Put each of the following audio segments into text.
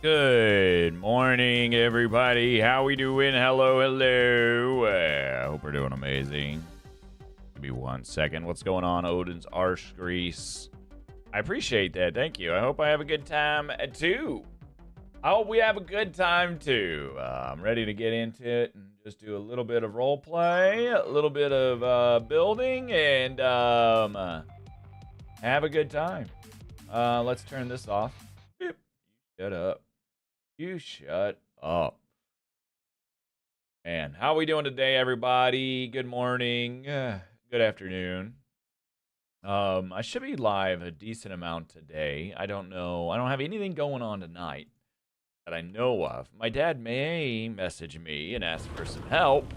Good morning, everybody. How we doing? Hello, hello. Hope we're doing amazing. Give me 1 second. What's going on, Odin's Arse Grease? I appreciate that. Thank you. I hope I have a good time, too. I hope we have a good time, too. I'm ready to get into it and just do a little bit of role play, a little bit of building, and have a good time. Let's turn this off. Beep. Shut up. You shut up. Man, how we doing today, everybody? Good morning. Good afternoon. I should be live a decent amount today. I don't know. I don't have anything going on tonight that I know of. My dad may message me and ask for some help.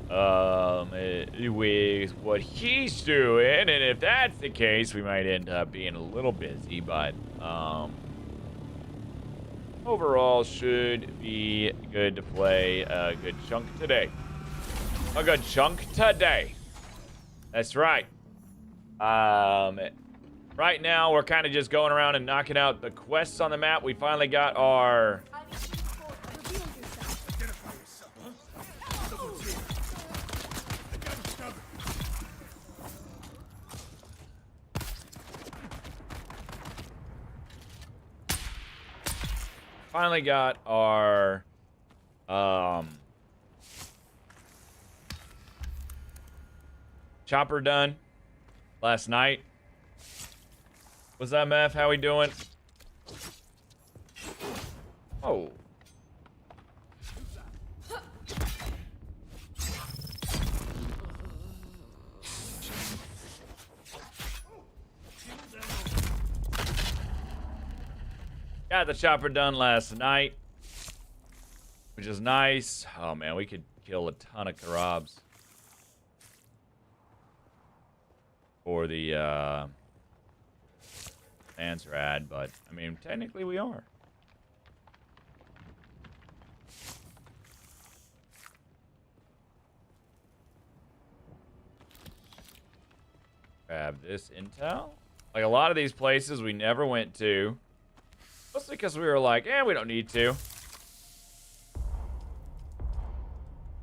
With what he's doing, and if that's the case, we might end up being a little busy, but overall, should be good to play a good chunk today. A good chunk today. That's right. Right now, we're kind of just going around and knocking out the quests on the map. We finally got our... Finally got our... chopper done last night. What's up, Meth? How we doing? Oh. Got the chopper done last night, which is nice. Oh, man, we could kill a ton of Karabs. For the, fans rad, but, I mean, technically we are. Grab this intel. Like, a lot of these places we never went to. Mostly because we were like, we don't need to.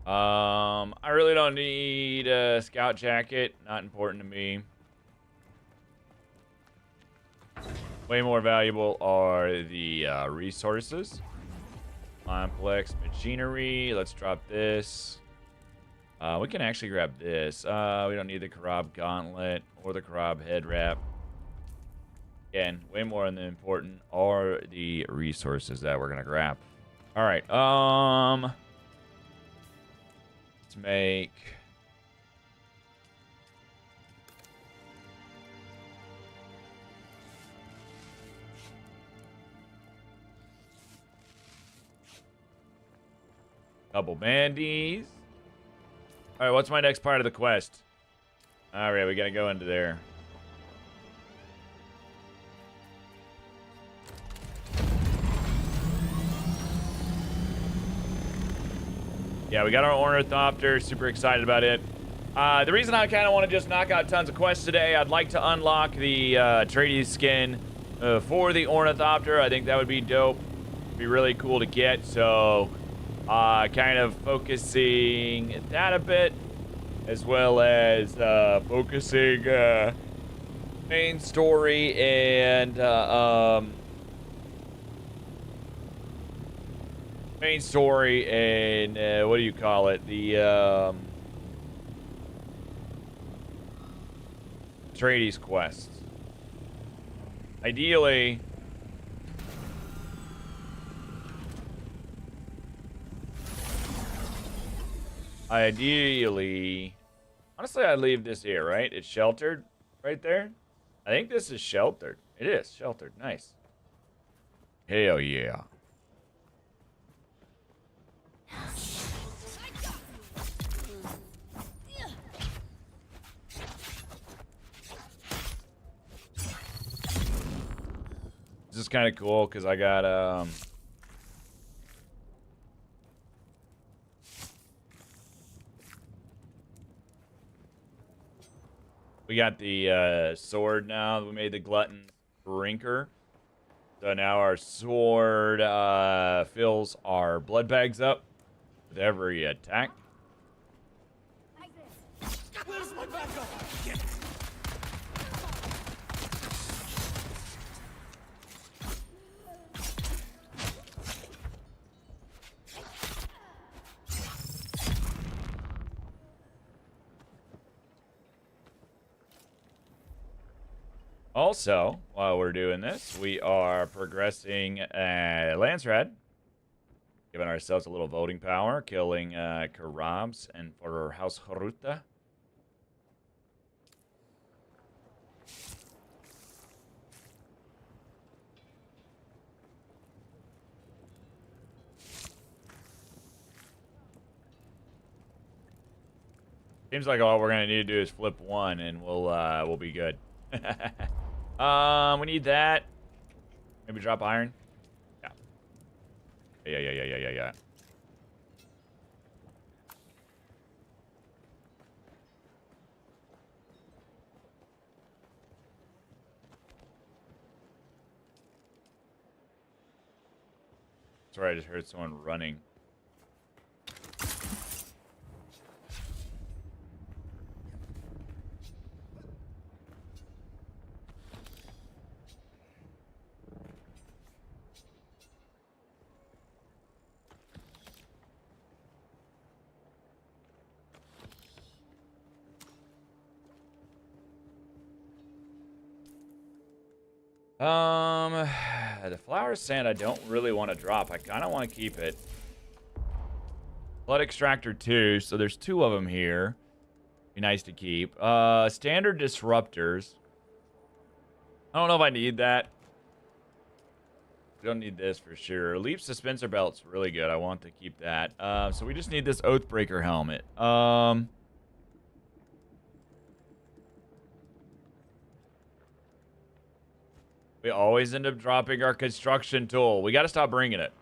I really don't need a scout jacket. Not important to me. Way more valuable are the resources. Complex machinery. Let's drop this. We can actually grab this. We don't need the Karab gauntlet or the Karab head wrap. Again, way more than important are the resources that we're gonna grab. All right. Let's make. Couple bandies. All right, what's my next part of the quest? All right, we gotta go into there. Yeah, we got our Ornithopter. Super excited about it. The reason I kind of want to just knock out tons of quests today, I'd like to unlock the Atreides skin for the Ornithopter. I think that would be dope. Be really cool to get. So, kind of focusing that a bit, as well as focusing main story and main story and what do you call it? The Atreides quests. Ideally, honestly, I'd leave this here, right? It's sheltered right there. I think this is sheltered. It is sheltered. Nice. Hell yeah. This is kind of cool because I got we got the sword now. We made the glutton drinker. So now our sword fills our blood bags up with every attack. Where's my backup? Get it. Also, while we're doing this, we are progressing Lance Rad, giving ourselves a little voting power, killing Karabs and for House Haruta. Seems like all we're gonna need to do is flip one, and we'll be good. We need that. Maybe drop iron. Yeah. Sorry, I just heard someone running. The flower sand I don't really want to drop. I kind of want to keep it. Blood extractor 2, so there's 2 of them here. Be nice to keep. Standard disruptors. I don't know if I need that. We don't need this for sure. Leaf suspensor belt's really good. I want to keep that. So we just need this Oathbreaker helmet. We always end up dropping our construction tool. We got to stop bringing it.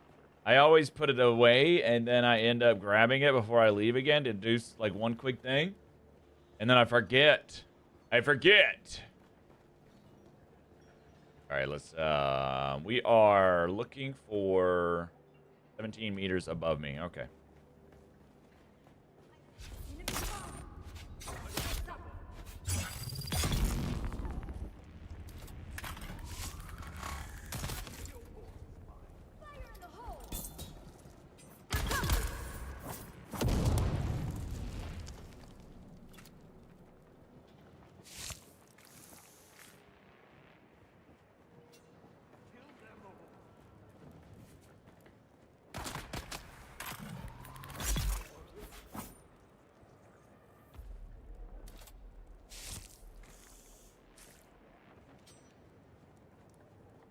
I always put it away, and then I end up grabbing it before I leave again to do like one quick thing. And then I forget. I forget. All right, let's, we are looking for 17 meters above me. Okay.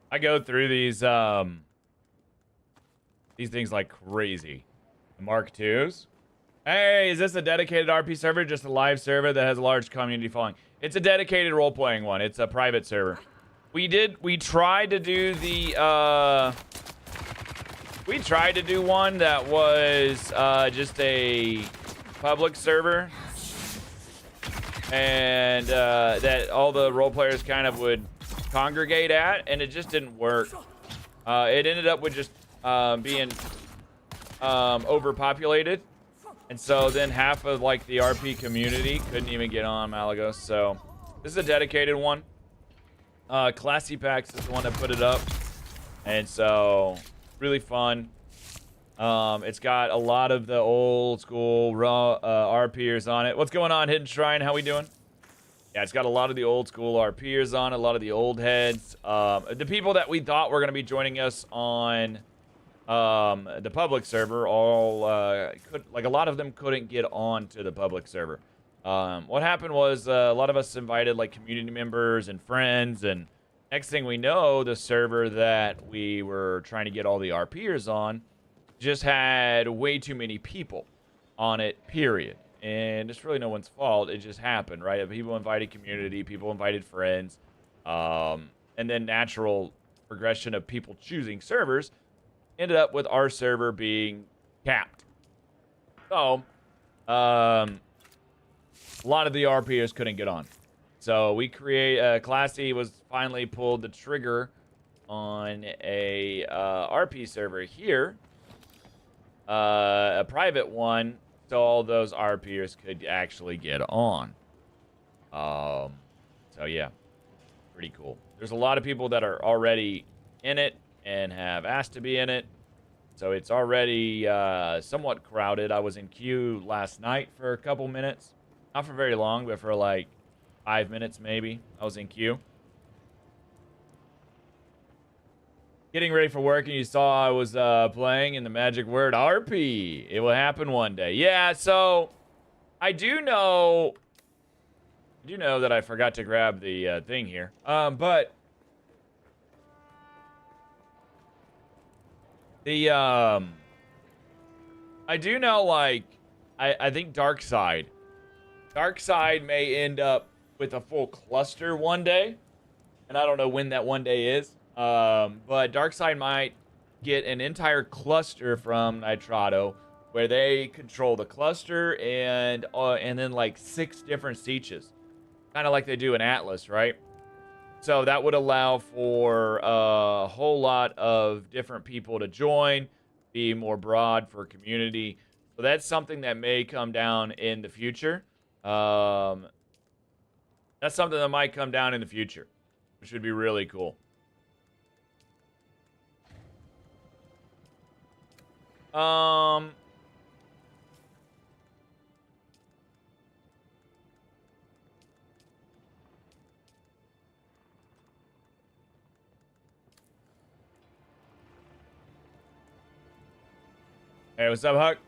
I go through these things like crazy. Mark IIs. Hey, is this a dedicated RP server? Just a live server that has a large community following? It's a dedicated role-playing one. It's a private server. We tried to do the, we tried to do one that was just a public server. And that all the role players kind of would congregate at, and it just didn't work. It ended up with just being overpopulated, and so then half of like the RP community couldn't even get on Malagos. So this is a dedicated one. Classy Packs is the one that put it up, and so really fun. It's got a lot of the old school raw RPers on it. What's going on, Hidden Shrine? How we doing? Yeah, it's got a lot of the old school RPers on it, a lot of the old heads. The people that we thought were going to be joining us on the public server, all like a lot of them couldn't get on to the public server. What happened was a lot of us invited like community members and friends, and next thing we know, the server that we were trying to get all the RPers on just had way too many people on it, period. And it's really no one's fault. It just happened, right? People invited community, people invited friends, and then natural progression of people choosing servers ended up with our server being capped. So, a lot of the RPers couldn't get on. So we Classy was finally pulled the trigger on a RP server here, a private one, so all those RPers could actually get on. So yeah, pretty cool. There's a lot of people that are already in it and have asked to be in it. So it's already somewhat crowded. I was in queue last night for a couple minutes. Not for very long, but for like 5 minutes maybe. I was in queue. Getting ready for work, and you saw I was playing in the magic word RP. It will happen one day. Yeah, so I do know that I forgot to grab the thing here. But the I do know, like, I think Dark Side may end up with a full cluster one day, and I don't know when that one day is. But Dark Side might get an entire cluster from Nitrado, where they control the cluster and then like 6 different sietches, kind of like they do in Atlas, right? So that would allow for a whole lot of different people to join, be more broad for community. So that's something that may come down in the future. That's something that might come down in the future, which would be really cool. Hey, what's up, Huck?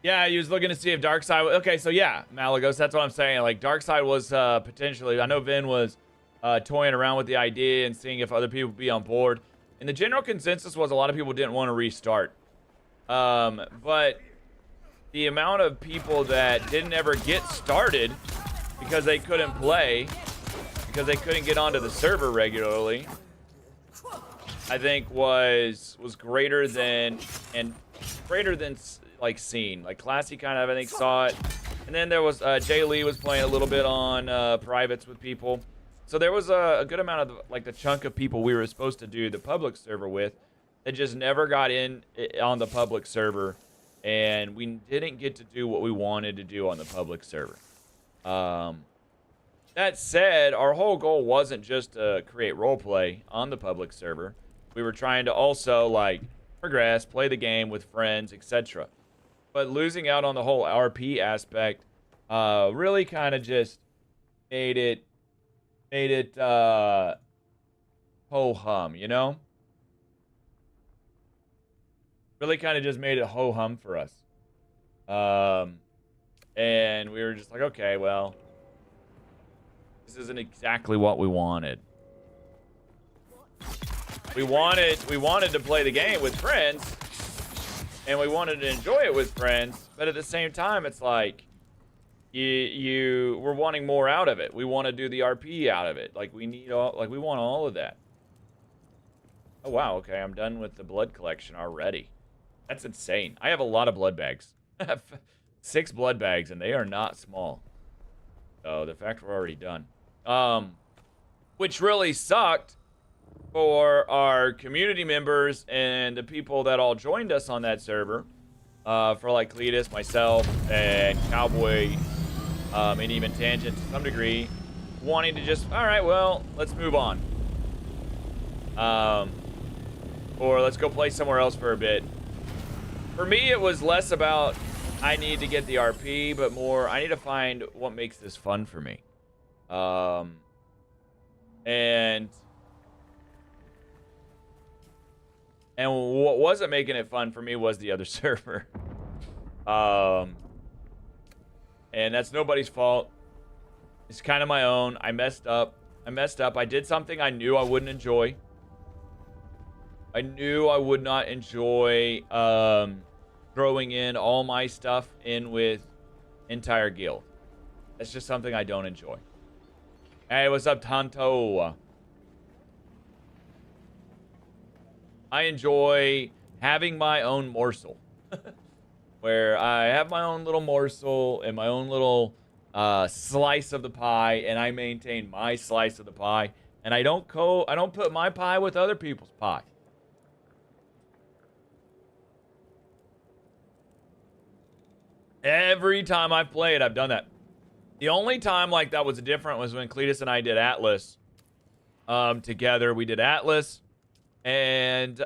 Yeah, he was looking to see if Darkseid... Okay, so yeah, Malagos, that's what I'm saying. Like, Darkseid was potentially... I know Vin was toying around with the idea and seeing if other people would be on board. And the general consensus was a lot of people didn't want to restart. But the amount of people that didn't ever get started because they couldn't play, because they couldn't get onto the server regularly, I think was greater than like seen. Like Classy kind of, I think, saw it. And then there was Jay Lee was playing a little bit on privates with people. So there was a good amount of like the chunk of people we were supposed to do the public server with that just never got in on the public server, and we didn't get to do what we wanted to do on the public server. That said, our whole goal wasn't just to create roleplay on the public server. We were trying to also like progress, play the game with friends, etc. But losing out on the whole RP aspect really kind of just made it ho-hum, you know? Really kind of just made it ho-hum for us. And we were just like, okay, well, this isn't exactly what we wanted. We wanted to play the game with friends, and we wanted to enjoy it with friends, but at the same time, it's like we're wanting more out of it. We want to do the RP out of it. Like we want all of that. Oh wow, okay, I'm done with the blood collection already. That's insane. I have a lot of blood bags. I have 6 blood bags, and they are not small. So the fact we're already done. Which really sucked for our community members and the people that all joined us on that server. For like Cletus, myself, and Cowboy, and even Tangent to some degree, wanting to just, all right, well, let's move on. Or let's go play somewhere else for a bit. For me, it was less about I need to get the RP, but more I need to find what makes this fun for me. And what wasn't making it fun for me was the other server. And that's nobody's fault. It's kind of my own. I messed up. I did something I knew I wouldn't enjoy. I knew I would not enjoy throwing in all my stuff in with entire guild. That's just something I don't enjoy. Hey, what's up, Tonto? I enjoy having my own morsel. Where I have my own little morsel and my own little slice of the pie, and I maintain my slice of the pie, And I don't put my pie with other people's pie. Every time I've played, I've done that. The only time like that was different was when Cletus and I did Atlas together. We did Atlas and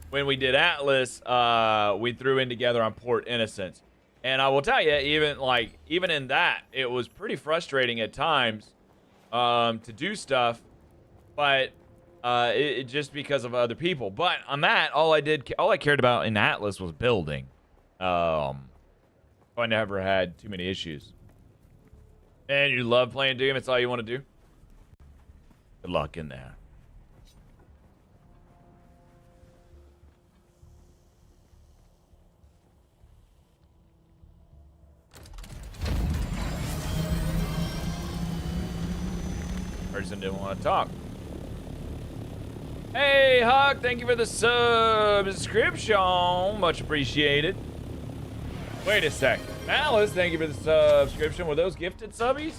when we did Atlas, we threw in together on Port Innocence. And I will tell you, even in that, it was pretty frustrating at times to do stuff, but it just because of other people. But on that, all I cared about in Atlas was building. I never had too many issues. And you love playing Doom, it's all you want to do? Good luck in there. Person didn't want to talk. Hey, Huck, thank you for the subscription. Much appreciated. Wait a sec. Alice, thank you for the subscription. Were those gifted subbies?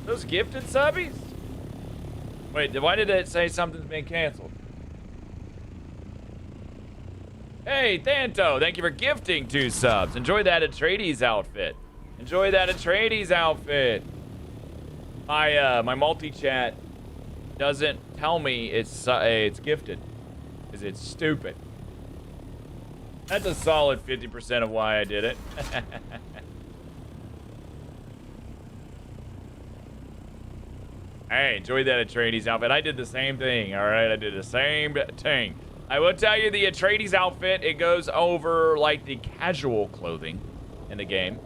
Those gifted subbies? Wait, why did it say something's been canceled? Hey, Thanto, thank you for gifting 2 subs. Enjoy that Atreides outfit. Enjoy that Atreides outfit. My multi-chat doesn't tell me it's gifted, because it's stupid. That's a solid 50% of why I did it. Hey, enjoy that Atreides outfit. I did the same thing, all right? I did the same thing. I will tell you, the Atreides outfit, it goes over, like, the casual clothing in the game.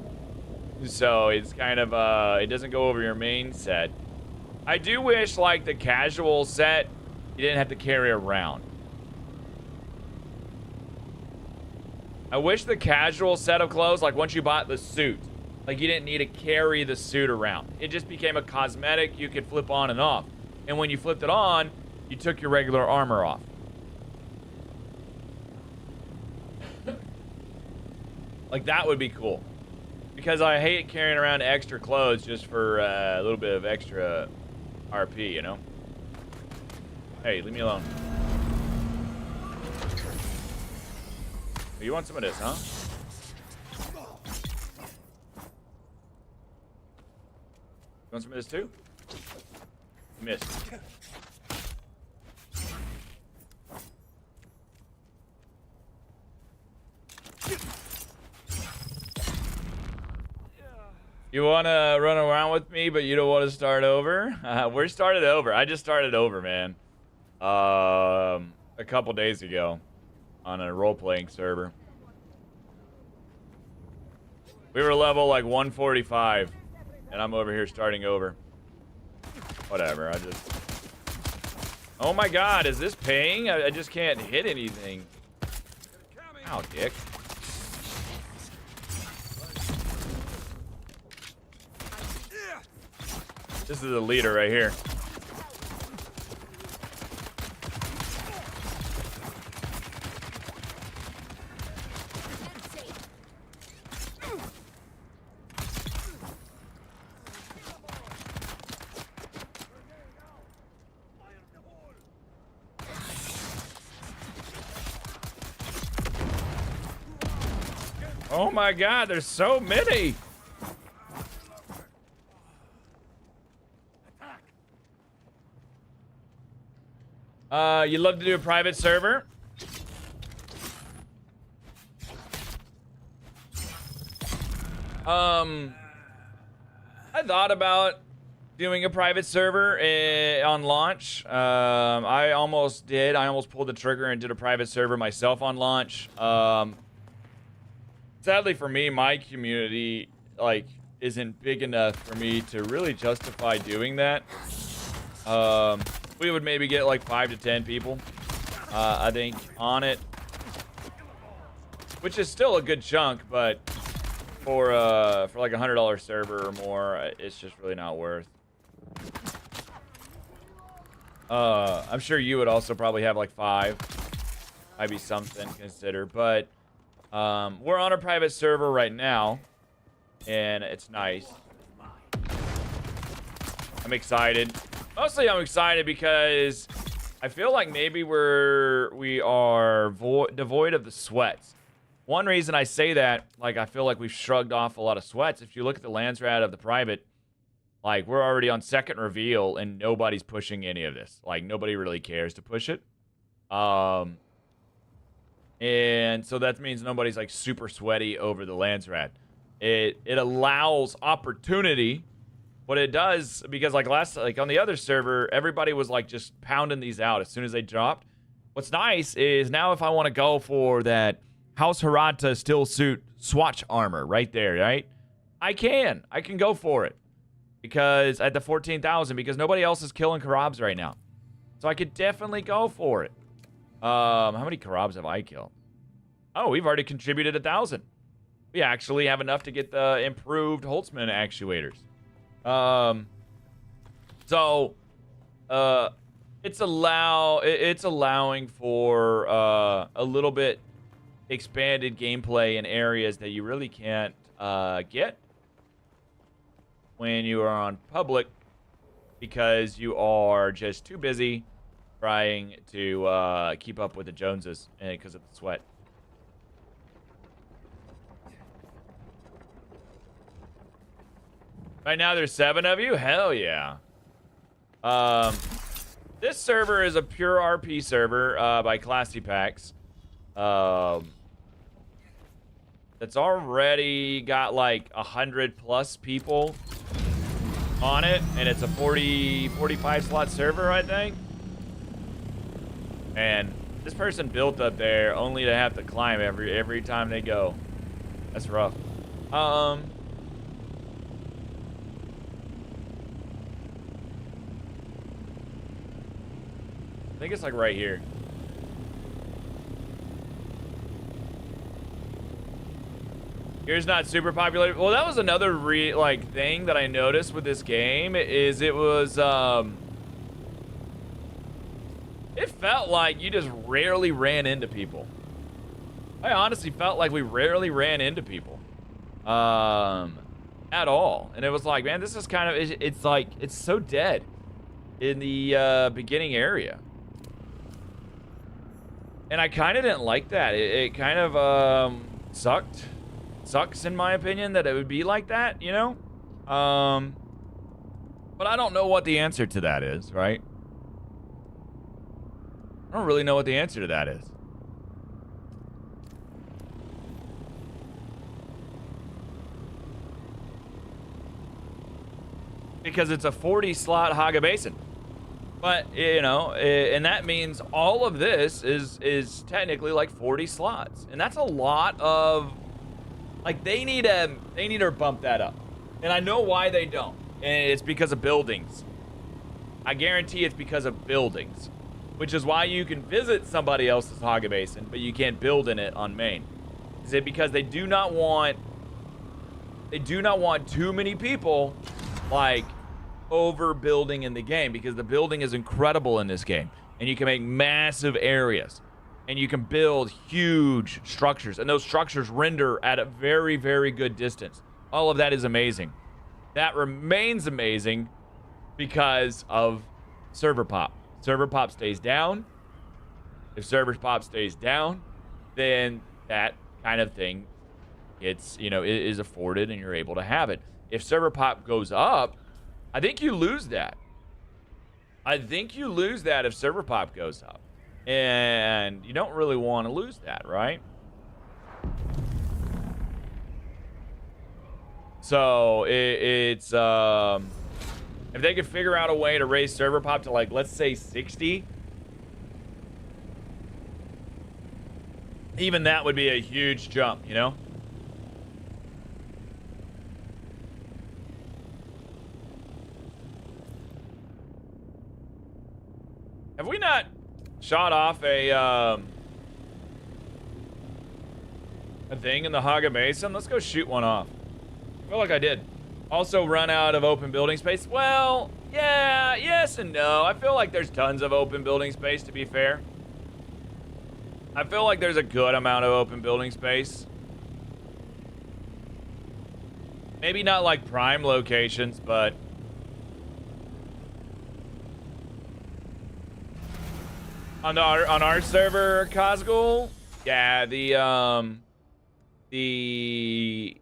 So it's kind of, it doesn't go over your main set. I do wish, like, the casual set, you didn't have to carry around. I wish the casual set of clothes, like, once you bought the suit, like, you didn't need to carry the suit around. It just became a cosmetic you could flip on and off. And when you flipped it on, you took your regular armor off. Like, that would be cool. Because I hate carrying around extra clothes just for a little bit of extra RP, you know? Hey, leave me alone. Oh, you want some of this, huh? You want some of this too? You missed. You want to run around with me, but you don't want to start over? We're started over. I just started over, man. A couple days ago on a role-playing server. We were level like 145, and I'm over here starting over. Whatever, I just... Oh my god, is this paying? I just can't hit anything. Ow, dick. This is the leader right here. Oh my god, there's so many! You'd love to do a private server? I thought about doing a private server on launch. I almost did. I almost pulled the trigger and did a private server myself on launch. Sadly for me, my community, like, isn't big enough for me to really justify doing that. We would maybe get like 5 to 10 people, I think, on it, which is still a good chunk, but for like $100 server or more, it's just really not worth. I'm sure you would also probably have like 5. might be something to consider. But we're on a private server right now, and it's nice. I'm excited. Mostly I'm excited because I feel like maybe we are devoid of the sweats. One reason I say that, like, I feel like we've shrugged off a lot of sweats. If you look at the lands rat of the private, like, we're already on second reveal and nobody's pushing any of this. Like, nobody really cares to push it. And so that means nobody's, like, super sweaty over the lands rat. It allows opportunity. What it does, because like on the other server, everybody was like just pounding these out as soon as they dropped. What's nice is now if I want to go for that House Harada steel suit swatch armor right there, right? I can go for it because at the 14,000 because nobody else is killing Karabs right now. So I could definitely go for it. How many Karabs have I killed? Oh, we've already contributed 1,000. We actually have enough to get the improved Holtzman actuators. It's allowing for a little bit expanded gameplay in areas that you really can't get when you are on public because you are just too busy trying to keep up with the Joneses because of the sweat. Right now there's 7 of you? Hell yeah. This server is a pure RP server by Classy Packs. That's already got like 100+ people on it, and it's a 45 slot server, I think. And this person built up there only to have to climb every time they go. That's rough. I think it's like right here. Here's not super popular. Well, that was another thing that I noticed with this game is it was it felt like you just rarely ran into people. I honestly felt like we rarely ran into people at all. And it was like, man, this is kind of it's like it's so dead in the beginning area. And I kind of didn't like that. It kind of sucks in my opinion that it would be like that, you know? But I don't know what the answer to that is, right? I don't really know what the answer to that is. Because it's a 40 slot Haga Basin. But, you know, and that means all of this is technically like 40 slots. And that's a lot of, like, they need to bump that up. And I know why they don't. And it's because of buildings. I guarantee it's because of buildings. Which is why you can visit somebody else's Haga Basin, but you can't build in it on main. Is it because they do not want too many people, like, overbuilding in the game, because the building is incredible in this game, and you can make massive areas, and you can build huge structures, and those structures render at a very, very good distance. All of that is amazing. That remains amazing because of server pop. Server pop stays down. If server pop stays down, then that kind of thing it's, you know, is afforded and you're able to have it. If server pop goes up, I think you lose that. I think you lose that if server pop goes up. And you don't really want to lose that, right? So it's if they could figure out a way to raise server pop to, like, let's say 60, even that would be a huge jump, you know? Have we not shot off a thing in the Haga Basin? Let's go shoot one off. I feel like I did. Also run out of open building space. Well, yeah, yes and no. I feel like there's tons of open building space, to be fair. I feel like there's a good amount of open building space. Maybe not like prime locations, but on our server, Cosgul, yeah, the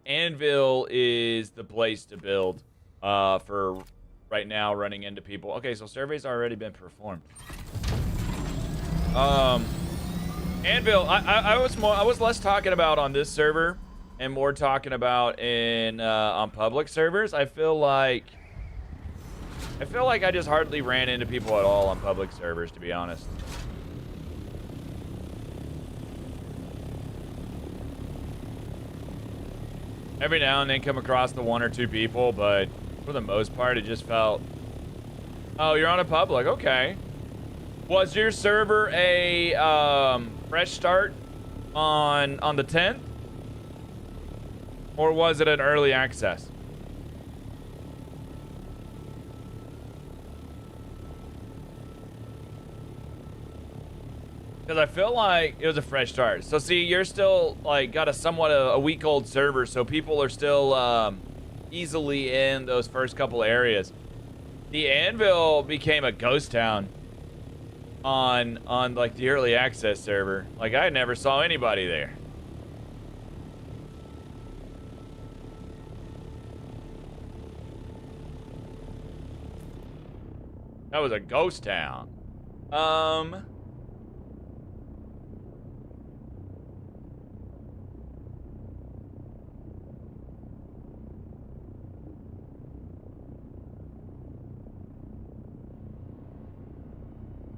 Anvil is the place to build for right now, running into people. Okay, so survey's already been performed. Anvil, I was less talking about on this server and more talking about in on public servers. I feel like I just hardly ran into people at all on public servers, to be honest. Every now and then come across the 1 or 2 people, but for the most part, it just felt, oh, you're on a public, okay. Was your server a fresh start on the 10th? Or was it an early access? Because I feel like it was a fresh start. So see, you're still like got a somewhat a week old server, so people are still easily in those first couple areas. The Anvil became a ghost town on like the early access server. Like I never saw anybody there. That was a ghost town.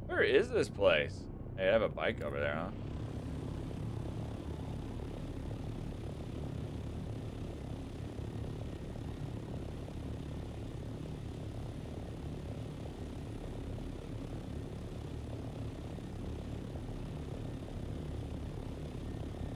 Where is this place? Hey, I have a bike over there, huh?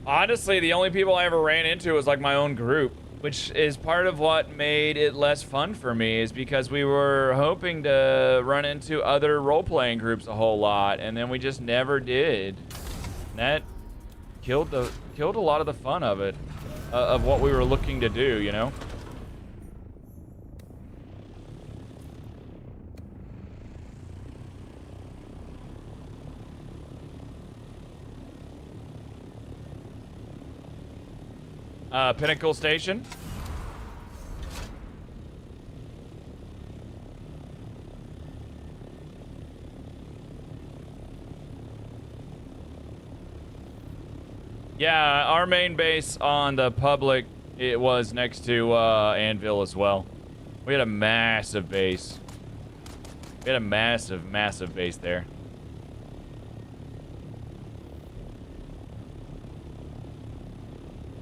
Honestly, the only people I ever ran into was like my own group, which is part of what made it less fun for me, is because we were hoping to run into other role-playing groups a whole lot, and then we just never did. And that killed a lot of the fun of it, of what we were looking to do, you know? Pinnacle Station. Yeah, our main base on the public, it was next to Anvil as well. We had a massive base. We had a massive, massive base there.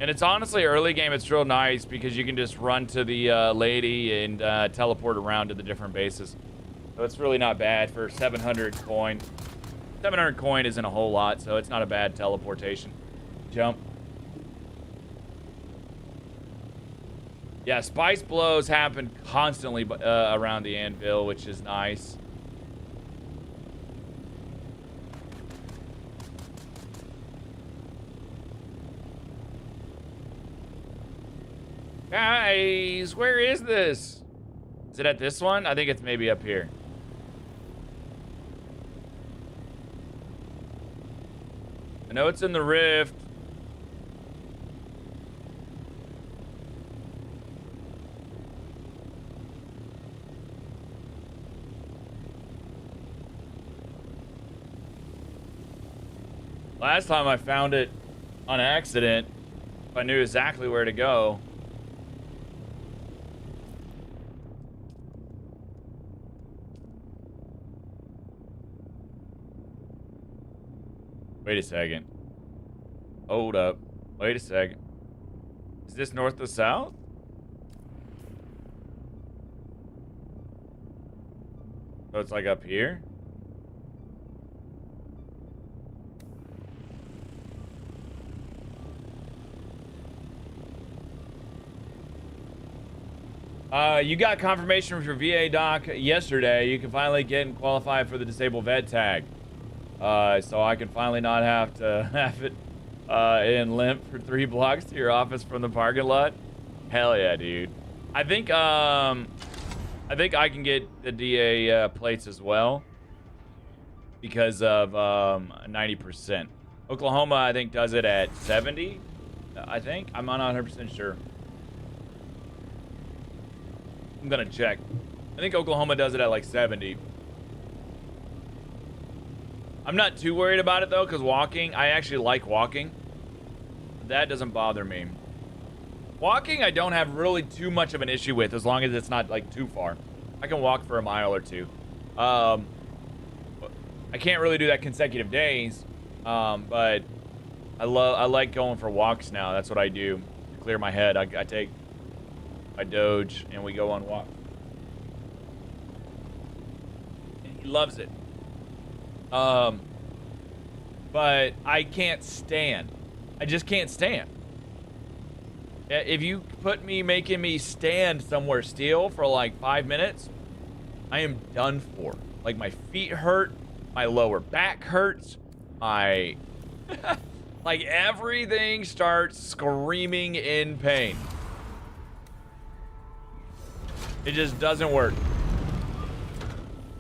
And it's honestly early game, it's real nice because you can just run to the lady and teleport around to the different bases. So it's really not bad for 700 coin. 700 coin isn't a whole lot, so it's not a bad teleportation jump. Yeah, spice blows happen constantly around the Anvil, which is nice. Guys, where is this? Is it at this one? I think it's maybe up here. I know it's in the rift. Last time I found it on accident, I knew exactly where to go. Wait a second. Hold up. Wait a second. Is this north to south? So it's like up here? You got confirmation from your VA doc yesterday. You can finally get and qualify for the disabled vet tag. so I can finally not have to have it in limp for 3 blocks to your office from the parking lot. Hell yeah, dude. I think I can get the DA plates as well because of 90%. Oklahoma, I think, does it at 70. I think. I'm not 100% sure. I'm gonna check. I think Oklahoma does it at like 70. I'm not too worried about it though, because walking, I actually like walking. That doesn't bother me. Walking, I don't have really too much of an issue with, as long as it's not like too far. I can walk for a mile or two. I can't really do that consecutive days, but I like going for walks now. That's what I do to clear my head. I take my Doge and we go on walks. He loves it. But I can't stand. I just can't stand. If you put me, making me stand somewhere still for like 5 minutes, I am done for. Like, my feet hurt, my lower back hurts, like everything starts screaming in pain. It just doesn't work.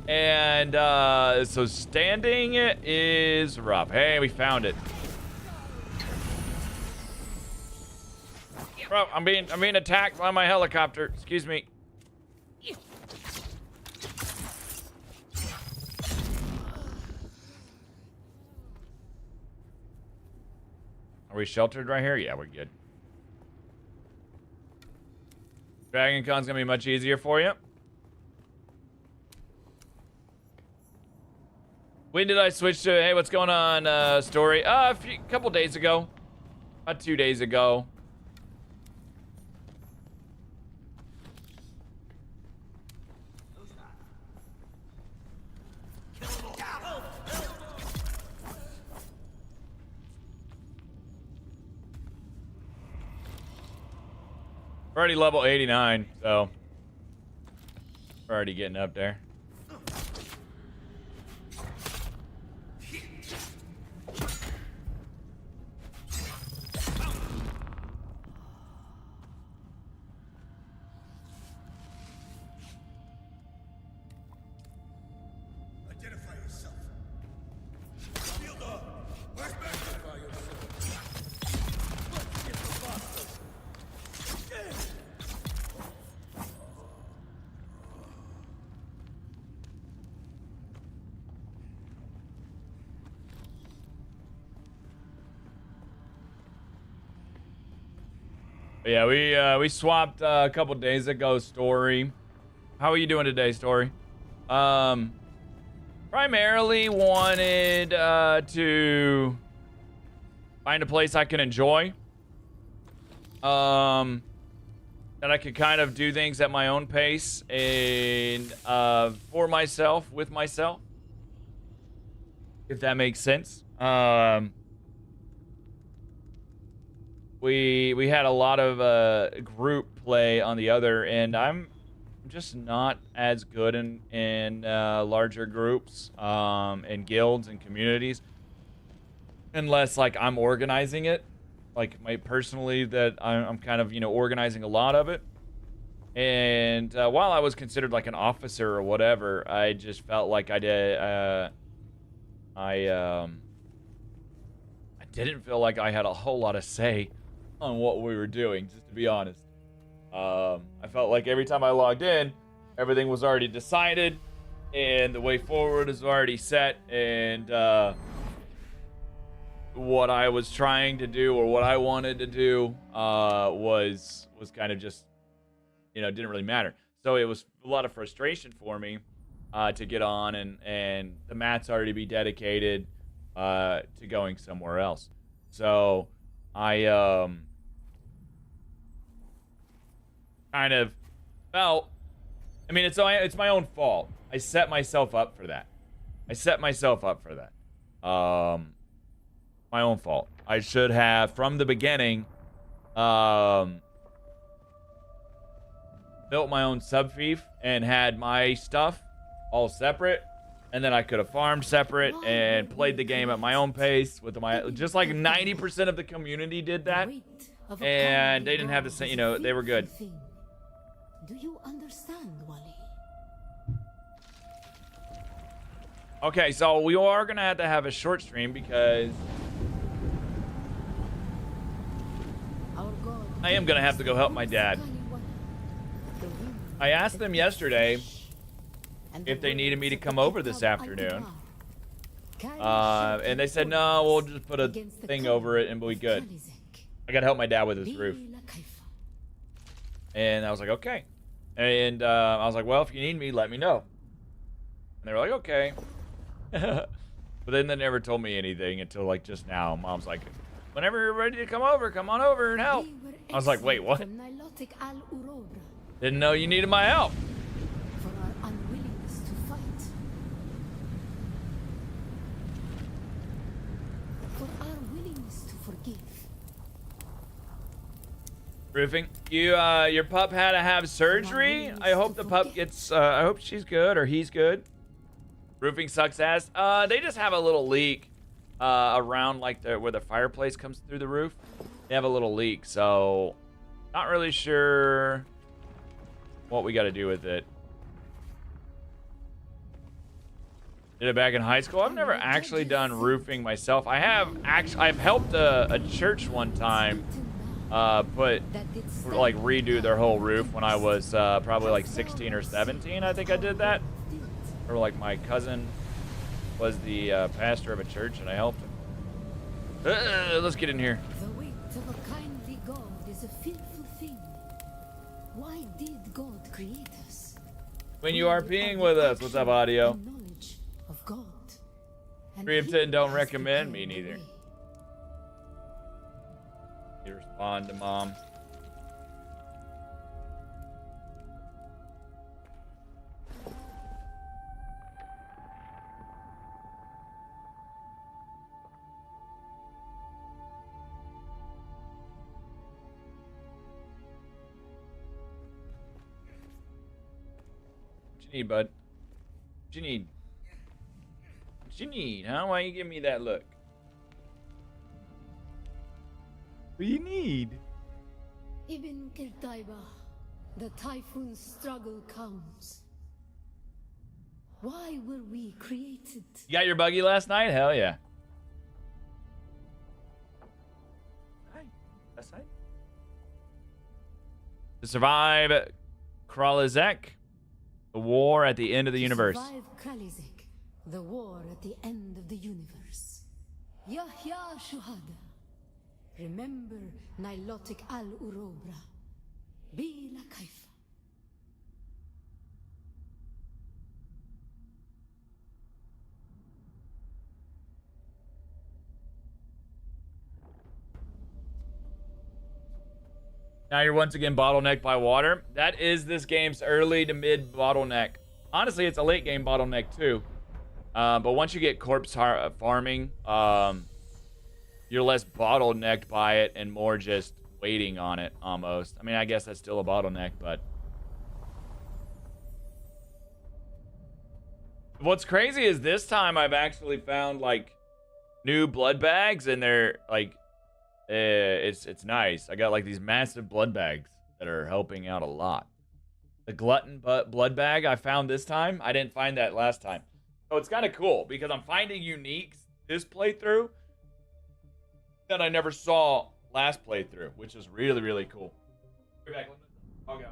And so standing is rough. Hey, we found it. Oh, I'm being attacked by my helicopter. Excuse me. Are we sheltered right here? Yeah, we're good. Dragon Con's gonna be much easier for you. When did I switch to, hey, what's going on, story? A couple days ago. About 2 days ago. We're already level 89, so we're already getting up there. Identify yourself. Shield up. Where's identify yourself? Let's get the boss. Yeah, we swapped a couple days ago, Story. How are you doing today, Story? Primarily wanted to find a place I can enjoy. That I could kind of do things at my own pace and for myself, with myself. If that makes sense. We had a lot of group play on the other end. I'm just not as good in larger groups and guilds and communities unless like I'm organizing it, like personally that I'm kind of, you know, organizing a lot of it. And while I was considered like an officer or whatever, I just felt like I didn't feel like I had a whole lot of say on what we were doing, just to be honest. I felt like every time I logged in, everything was already decided and the way forward is already set, and what I was trying to do or what I wanted to do was kind of just, you know, didn't really matter. So it was a lot of frustration for me to get on and the mat's already be dedicated to going somewhere else. So I kind of felt, I mean, it's my own fault. I set myself up for that. My own fault. I should have, from the beginning, built my own sub-fief and had my stuff all separate, And then I could have farmed separate and played the game at my own pace with my, just like 90% of the community did that. And they didn't have the same, you know, they were good. Do you understand, Wally? Okay, so we are going to have a short stream because I am going to have to go help my dad. I asked them yesterday if they needed me to come over this afternoon. And they said, no, we'll just put a thing over it and we'll be good. I got to help my dad with his roof. And I was like, okay. And I was like, well, if you need me, let me know. And they were like, okay. But then they never told me anything until like just now. Mom's like, whenever you're ready to come over, come on over and help. I was like, wait, what? Didn't know you needed my help. For our unwillingness to fight. For our willingness to forgive. Roofing, your pup had to have surgery. I hope the pup gets, I hope she's good or he's good. Roofing sucks ass. They just have a little leak around like where the fireplace comes through the roof. They have a little leak, so not really sure what we got to do with it. Did it back in high school. I've never actually done roofing myself. I've helped a church one time redo their whole roof when I was probably like 16 or 17. I think I did that. Or like my cousin was the pastor of a church and I helped him. Let's get in here. The weight of a kindly God is a fearful thing. Why did God create us? When you are peeing with us, what's up, audio? Knowledge of God. 3 of 10 don't recommend me neither. You respond to mom. What you need, bud? What you need? What you need, huh? Why you give me that look? What do you need? Ibn Kirtaiba, the typhoon struggle comes. Why were we created? You got your buggy last night? Hell yeah. Hi. Last night? To survive Kralizek, the war at the end of the universe. Survive Kralizek, the war at the end of the universe. Yahya Shuhada. Remember Nilotic al-Urobra. Bila Kaifa. Now you're once again bottlenecked by water. That is this game's early to mid bottleneck. Honestly, it's a late game bottleneck too. But once you get corpse farming, you're less bottlenecked by it and more just waiting on it almost. I mean, I guess that's still a bottleneck, but what's crazy is this time I've actually found like new blood bags and they're like, it's nice. I got like these massive blood bags that are helping out a lot. The glutton blood bag I found this time, I didn't find that last time. So it's kind of cool because I'm finding uniques this playthrough that I never saw last playthrough, which is really, really cool. Be back. I'll go.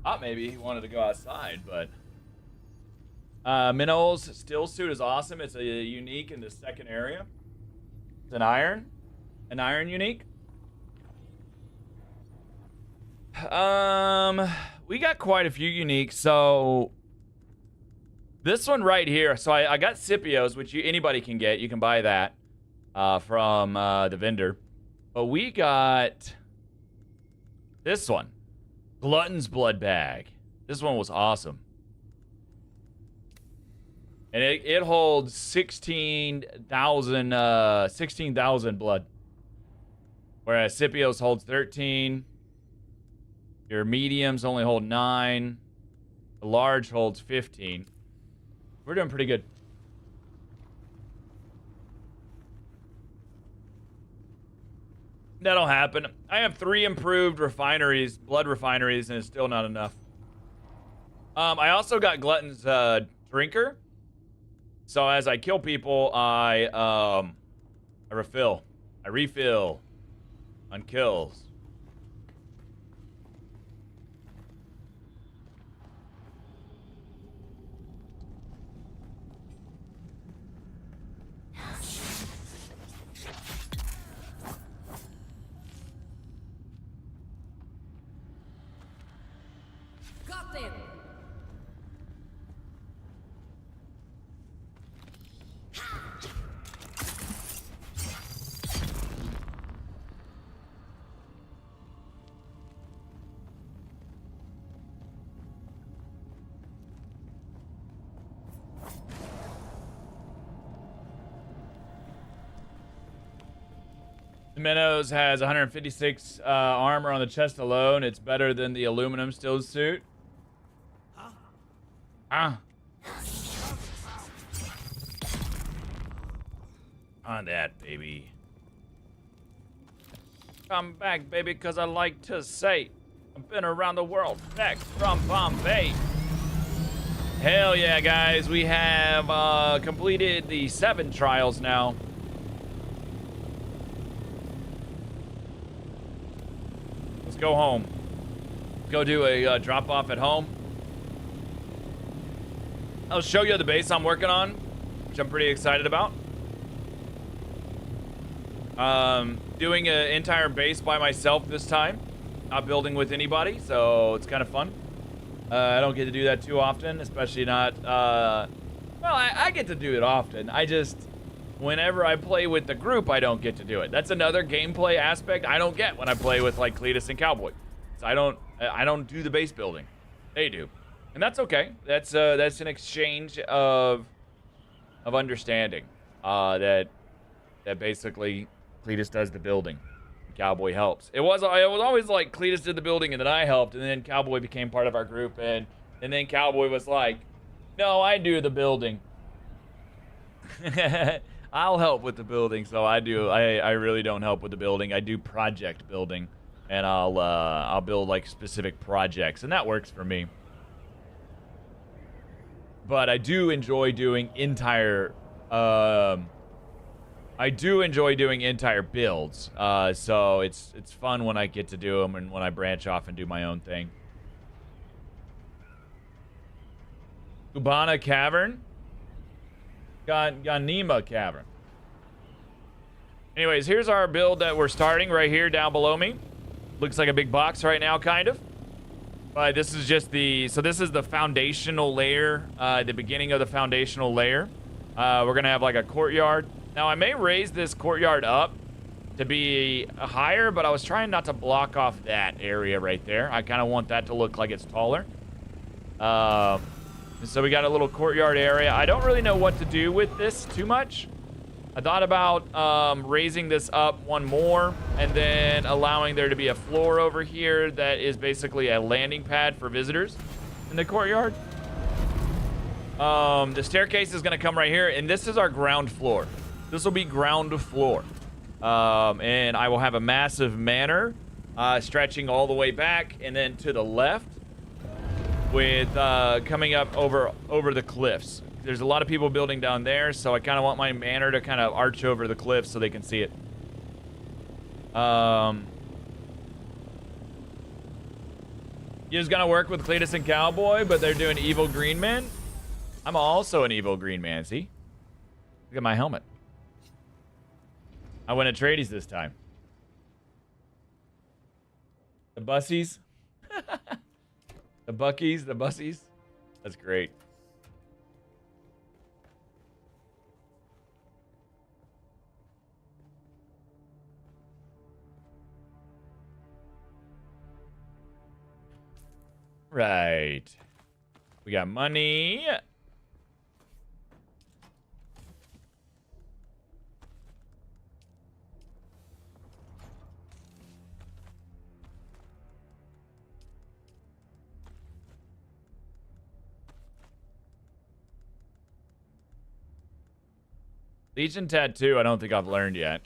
Thought maybe he wanted to go outside, but Minnow's still suit is awesome. It's a unique in the second area. It's an iron unique. We got quite a few unique. So this one right here. So I got Scipios, which anybody can get. You can buy that from the vendor. But we got this one, Glutton's Blood Bag. This one was awesome. And it holds 16,000 blood. Whereas Scipios holds 13. Your mediums only hold 9. The large holds 15. We're doing pretty good. That'll happen. I have 3 improved refineries, blood refineries, and it's still not enough. I also got Glutton's Drinker. So as I kill people, I refill. I refill on kills. Got them. The Minnows has 156 armor on the chest alone. It's better than the aluminum steel suit. Ah. On that, baby. Come back, baby, because I like to say I've been around the world. Back from Bombay. Hell yeah, guys. We have completed the 7 trials now. Let's go home. Go do a drop off at home. I'll show you the base I'm working on, which I'm pretty excited about. Doing an entire base by myself this time. Not building with anybody, so it's kind of fun. I don't get to do that too often, especially not... well, I get to do it often. I just... Whenever I play with the group, I don't get to do it. That's another gameplay aspect I don't get when I play with, like, Cletus and Cowboy. So I don't do the base building. They do. And that's okay. That's an exchange of understanding. That basically Cletus does the building. Cowboy helps. It was always like Cletus did the building and then I helped, and then Cowboy became part of our group, and then Cowboy was like, no, I do the building. I'll help with the building, so I do. I really don't help with the building. I do project building, and I'll build like specific projects, and that works for me. But I do enjoy doing entire builds. So it's fun when I get to do them and when I branch off and do my own thing. Cubana Cavern. Ganima Cavern. Anyways, here's our build that we're starting right here down below me. Looks like a big box right now, kind of. But this is just so this is the foundational layer, the beginning of the foundational layer. We're gonna have like a courtyard. Now I may raise this courtyard up to be higher, but I was trying not to block off that area right there. I kind of want that to look like it's taller. So we got a little courtyard area. I don't really know what to do with this too much. I thought about raising this up one more and then allowing there to be a floor over here that is basically a landing pad for visitors in the courtyard. The staircase is going to come right here, and this is our ground floor. This will be ground floor. And I will have a massive manor stretching all the way back and then to the left, with coming up over the cliffs. There's a lot of people building down there, so I kind of want my manor to kind of arch over the cliffs so they can see it. He was gonna work with Cletus and Cowboy, but they're doing evil green man. I'm also an evil green man, see? Look at my helmet. I went Atreides this time. The bussies. The Buckies, the Bussies. That's great. Right. We got money. Legion Tattoo, I don't think I've learned yet.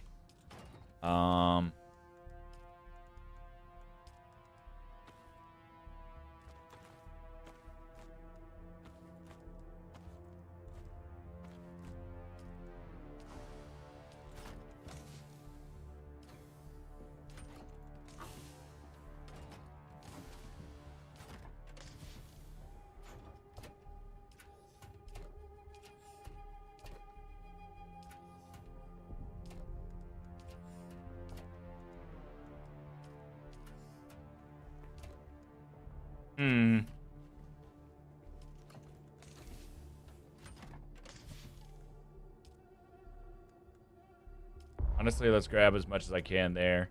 Honestly, let's grab as much as I can there.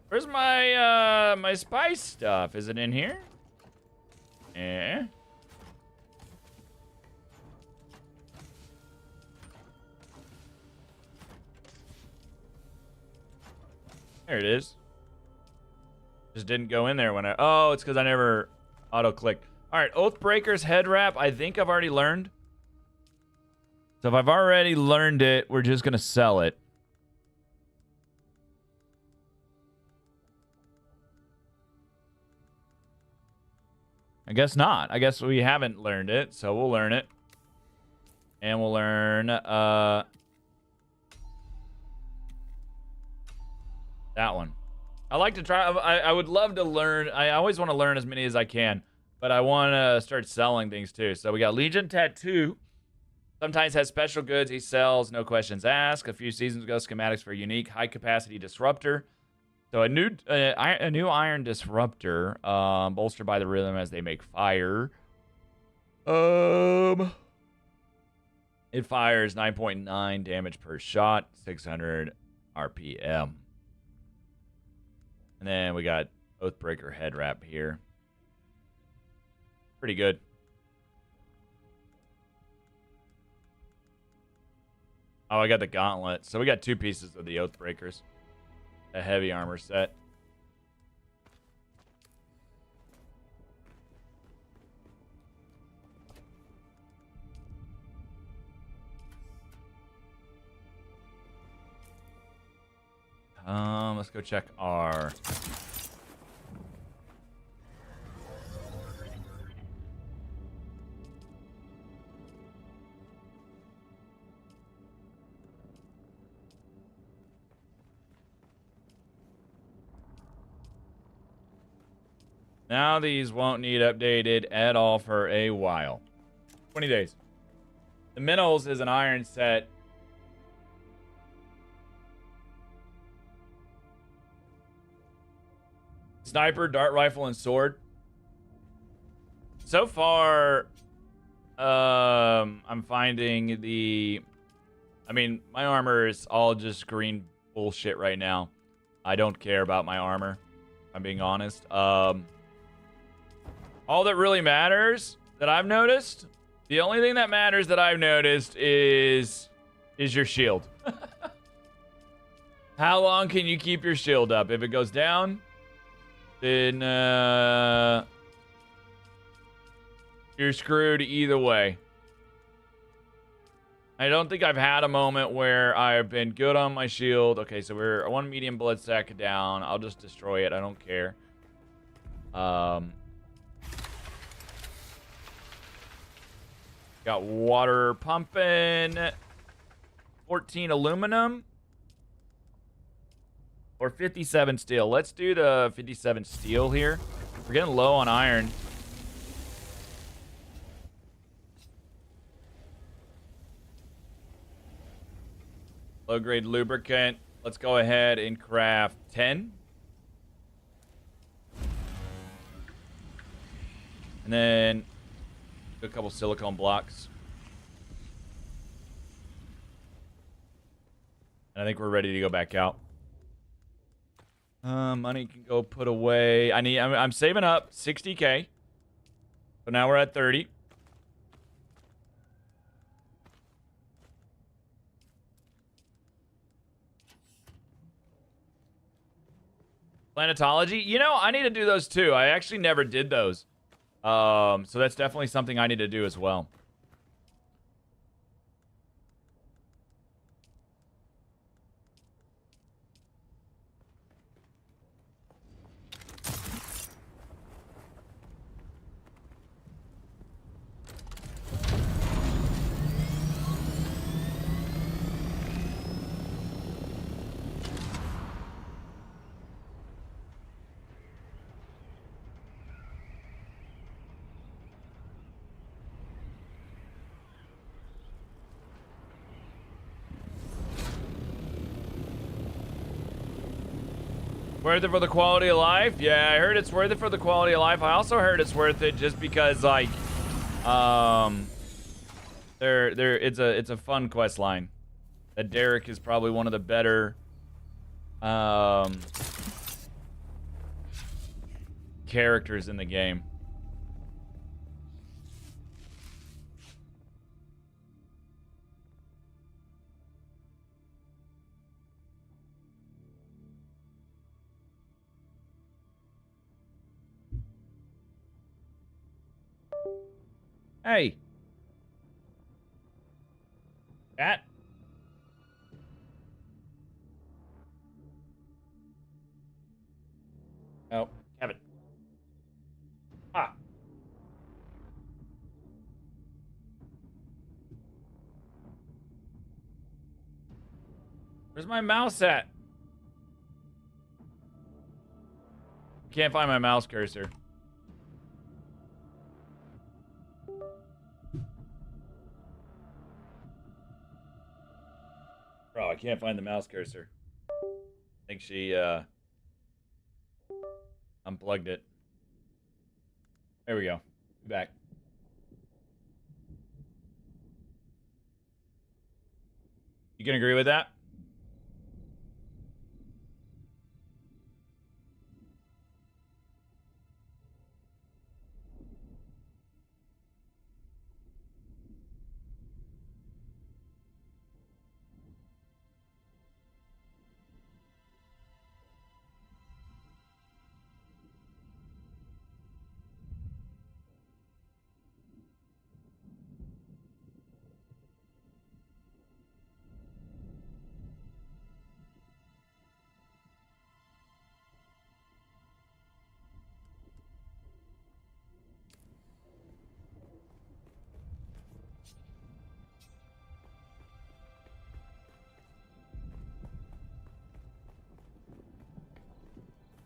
Where's my my spice stuff? Is it in here? Yeah. There it is. Just didn't go in there when I... Oh, it's because I never auto-clicked. All right, Oathbreaker's head wrap, I think I've already learned. So if I've already learned it, we're just going to sell it. I guess not. I guess we haven't learned it, so we'll learn it. And we'll learn that one. I like to try. I would love to learn. I always want to learn as many as I can, but I want to start selling things too. So we got Legion Tattoo. Sometimes has special goods he sells, no questions asked. A few seasons ago, schematics for a unique high-capacity disruptor. So a new iron disruptor, bolstered by the rhythm as they make fire. It fires 9.9 damage per shot, 600 RPM. And then we got Oathbreaker head wrap here. Pretty good. Oh, I got the gauntlet. So we got 2 pieces of the Oathbreakers. A heavy armor set. Let's go check our... Now these won't need updated at all for a while. 20 days. The Minerals is an iron set. Sniper, dart rifle, and sword. So far, I'm finding the... I mean, my armor is all just green bullshit right now. I don't care about my armor, if I'm being honest. All that really matters that I've noticed, the only thing that matters that I've noticed is your shield. How long can you keep your shield up? If it goes down, then you're screwed either way. I don't think I've had a moment where I've been good on my shield. Okay, so we're 1 medium blood sack down. I'll just destroy it. I don't care. Got water pumping. 14 aluminum. Or 57 steel. Let's do the 57 steel here. We're getting low on iron. Low-grade lubricant. Let's go ahead and craft 10. And then do a couple silicone blocks. And I think we're ready to go back out. Money can go put away. I'm saving up 60K. So now we're at 30. Planetology? You know, I need to do those too. I actually never did those. So that's definitely something I need to do as well. Worth it for the quality of life? Yeah, I heard it's worth it for the quality of life. I also heard it's worth it just because, like, it's a fun quest line. That Derek is probably one of the better, characters in the game. Hey. Cat. Oh, Kevin. Ah. Where's my mouse at? Can't find my mouse cursor. Bro, I can't find the mouse cursor. I think she, unplugged it. There we go. Back. You can agree with that?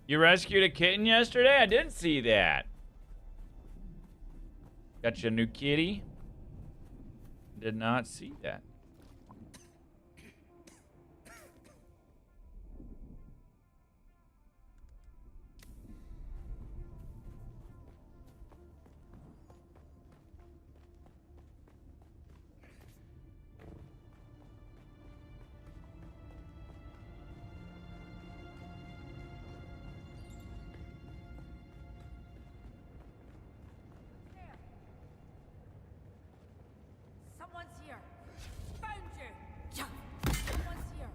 You rescued a kitten yesterday? I didn't see that. Got you a new kitty? Did not see that. Someone's here. Found you. Someone's here.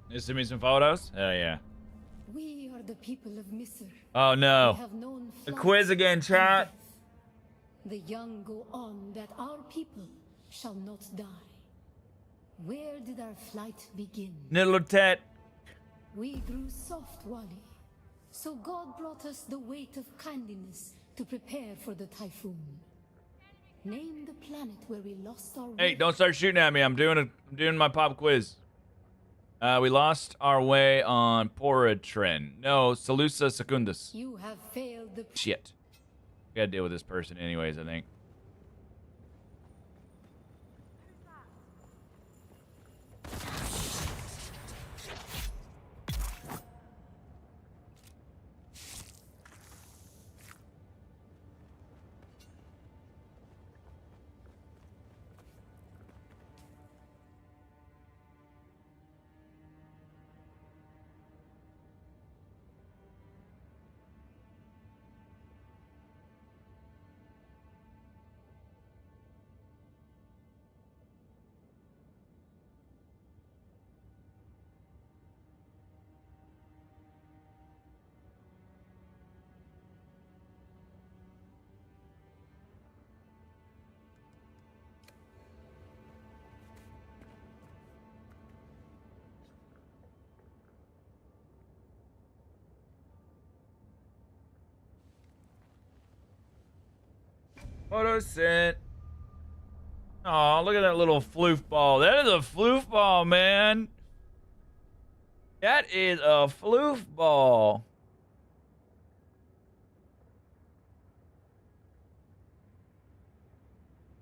You send me some photos? Oh, yeah. We are the people of Misr. Oh, We no. have known The flight quiz again, and chat. death. The young go on that our people shall not die. Where did our flight begin? Niddler-tat. We grew soft, Wally. So God brought us the weight of kindliness to prepare for the typhoon. Name the planet where we lost our Hey, way. don't start shooting at me. I'm doing my pop quiz. We lost our way on Poratrin. No, Salusa Secundus. You have failed the... Shit. We gotta deal with this person anyways, I think. Photo sent. Oh, look at that little floof ball. That is a floof ball, man. That is a floof ball.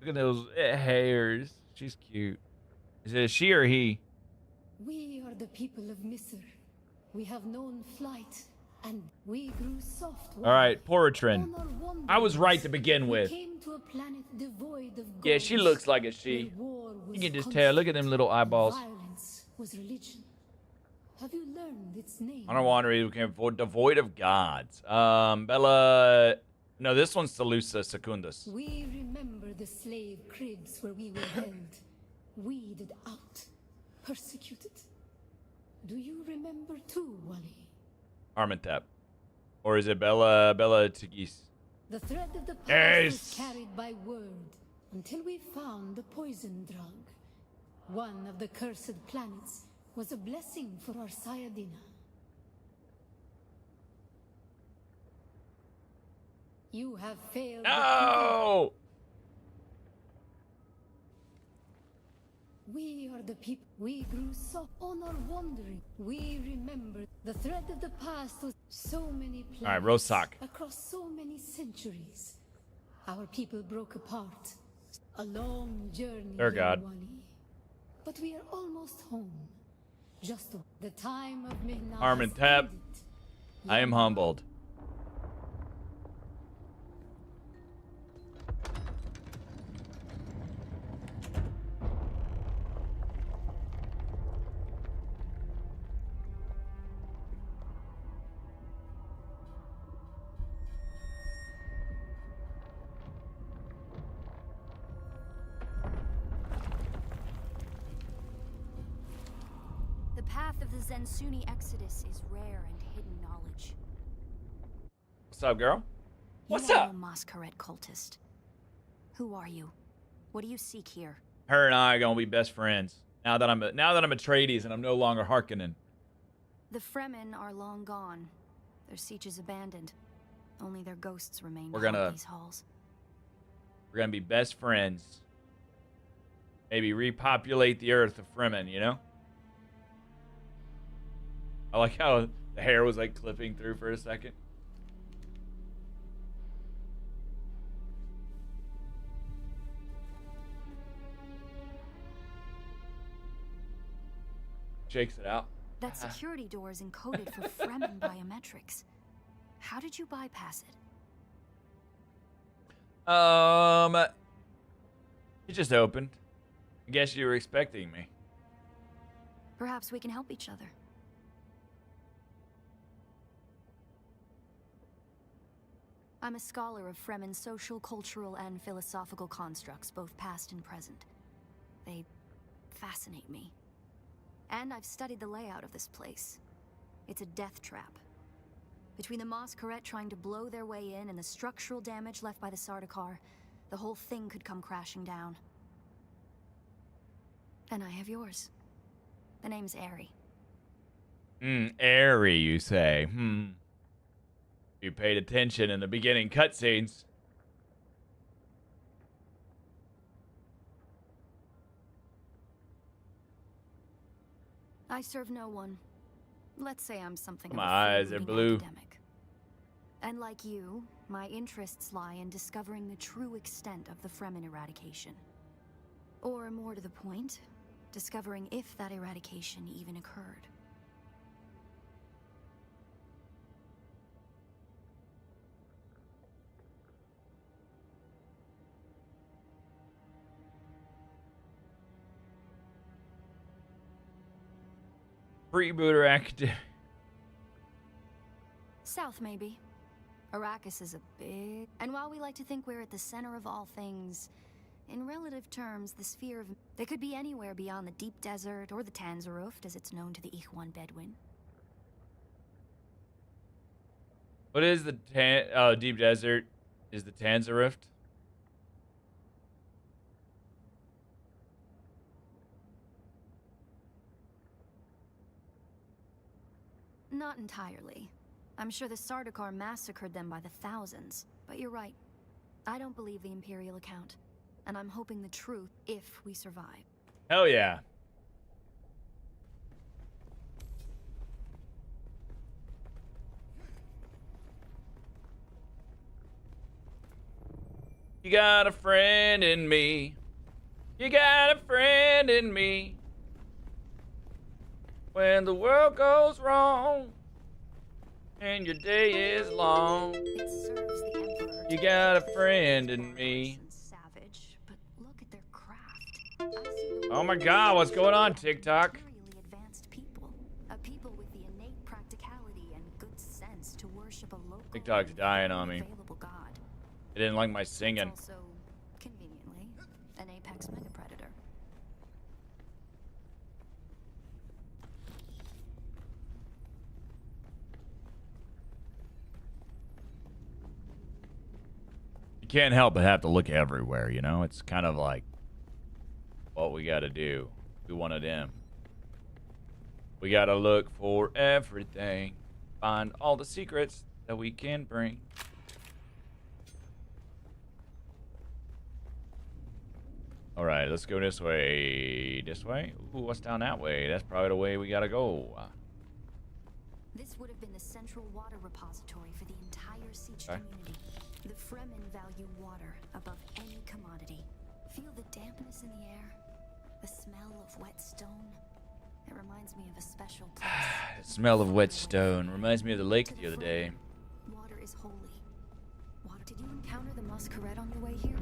Look at those hairs. She's cute. Is it a she or he? We are the people of Misr. We have known flight, and we grew soft. All right, Poratrin. On our wanderings, I was right to begin we with. came to a planet devoid of Yeah, gods, she looks like a she. where war was You can just tell. Look at them little constant, eyeballs. Violence was religion. Have you learned its name? On our wanderings, we came devoid of gods. Bella. No, this one's Salusa Secundus. We remember the slave cribs where we were held, weeded out, persecuted. Do you remember too, Wally? Armentep. Or is it Bella Tigis? The thread of the past Yes. was carried by word until we found the poison drug. One of the cursed planets was a blessing for our Sayadina. You have failed. No! We are the people. We grew soft on our wandering. We remember the thread of the past was so many planets. All right, Rosak. Across so many centuries. Our people broke apart. A long journey. Dear young God. Wally. But we are almost home. Just the time of Mihna. Armentep. has ended. I am humbled. The path of the Zensuni Exodus is rare and hidden knowledge. What's up, girl? What's You are up? a Masquerade cultist. Who are you? What do you seek here? Her and I are gonna be best friends. Now that I'm Atreides and I'm no longer Harkonnen. The Fremen are long gone. Their siege is abandoned. Only their ghosts remain We're to haunt gonna- these halls. We're gonna be best friends. Maybe repopulate the earth of Fremen, you know? I like how the hair was like clipping through for a second. Shakes it out. That security door is encoded for Fremen biometrics. How did you bypass it? It just opened. I guess you were expecting me. Perhaps we can help each other. I'm a scholar of Fremen's social, cultural, and philosophical constructs, both past and present. They fascinate me. And I've studied the layout of this place. It's a death trap. Between the Masquerade trying to blow their way in and the structural damage left by the Sardaukar, the whole thing could come crashing down. And I have yours. The name's Aerie. Airy, you say. You paid attention in the beginning cutscenes. I serve no one. Let's say I'm something My of a eyes are free-reading blue. academic. And like you, my interests lie in discovering the true extent of the Fremen eradication. Or more to the point, discovering if that eradication even occurred. Freebooter academic. South, maybe. Arrakis is a big... And while we like to think we're at the center of all things, in relative terms, the sphere of... They could be anywhere beyond the deep desert or the Tanzaruft, as it's known to the Ikhwan Bedouin. What is the deep desert? Is the Tanzaruft? Not entirely. I'm sure the Sardaukar massacred them by the thousands, but you're right. I don't believe the Imperial account, and I'm hoping the truth if we survive. Hell yeah. You got a friend in me. You got a friend in me. When the world goes wrong and your day is long, It serves the Emperor. you got a friend in me. Savage, but look at their craft. I see the Oh my world God, what's going on, as TikTok? materially advanced people, a people with the innate practicality and good sense to worship a local TikTok's and dying on me. available god. They didn't like my singing. It's also, conveniently, an apex megapredator. You can't help but have to look everywhere, you know? It's kind of like what we gotta do. We one of them. We gotta look for everything. Find all the secrets that we can bring. Alright, let's go this way. This way? Ooh, what's down that way? That's probably the way we gotta go. This would have been the central water repository for the entire Siege Okay. community. The Fremen value water above any commodity. Feel the dampness in the air, the smell of wet stone. It reminds me of a special place. The smell of wet stone reminds me of the lake To the other day. Fremen, water is holy. Water. Did you encounter the Masquerade on your way here?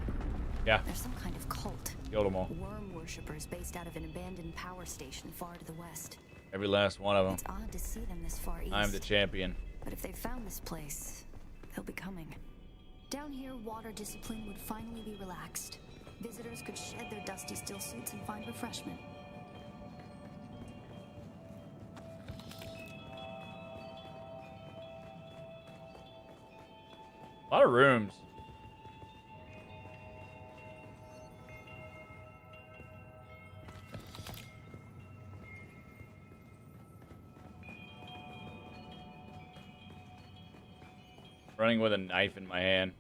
Yeah, There's some kind of cult. killed them all. Worm worshippers based out of an abandoned power station far to the west. Every last one of them. It's odd to see them this far east. I'm the champion. But if they found this place, they'll be coming. Down here, water discipline would finally be relaxed. Visitors could shed their dusty still suits and find refreshment. A lot of rooms. Running with a knife in my hand.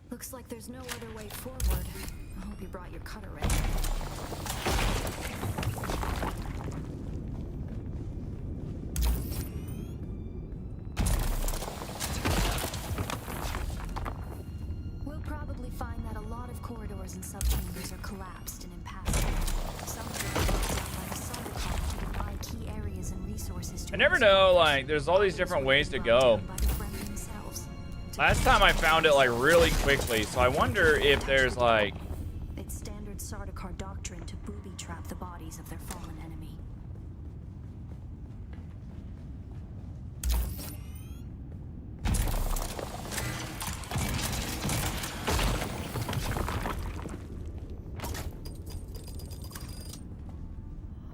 Looks like there's no other way forward. I hope you brought your cutter ready. We'll probably find that a lot of corridors and subchambers are collapsed and impassable. Some of them are blocked down by the Sardaukar to deny key areas and resources to I never know, like, there's all these different ways to go. by the Fremen themselves. Last time I found it, like, really quickly, so I wonder if there's, like... It's standard Sardaukar doctrine to booby trap the bodies of their fallen enemy.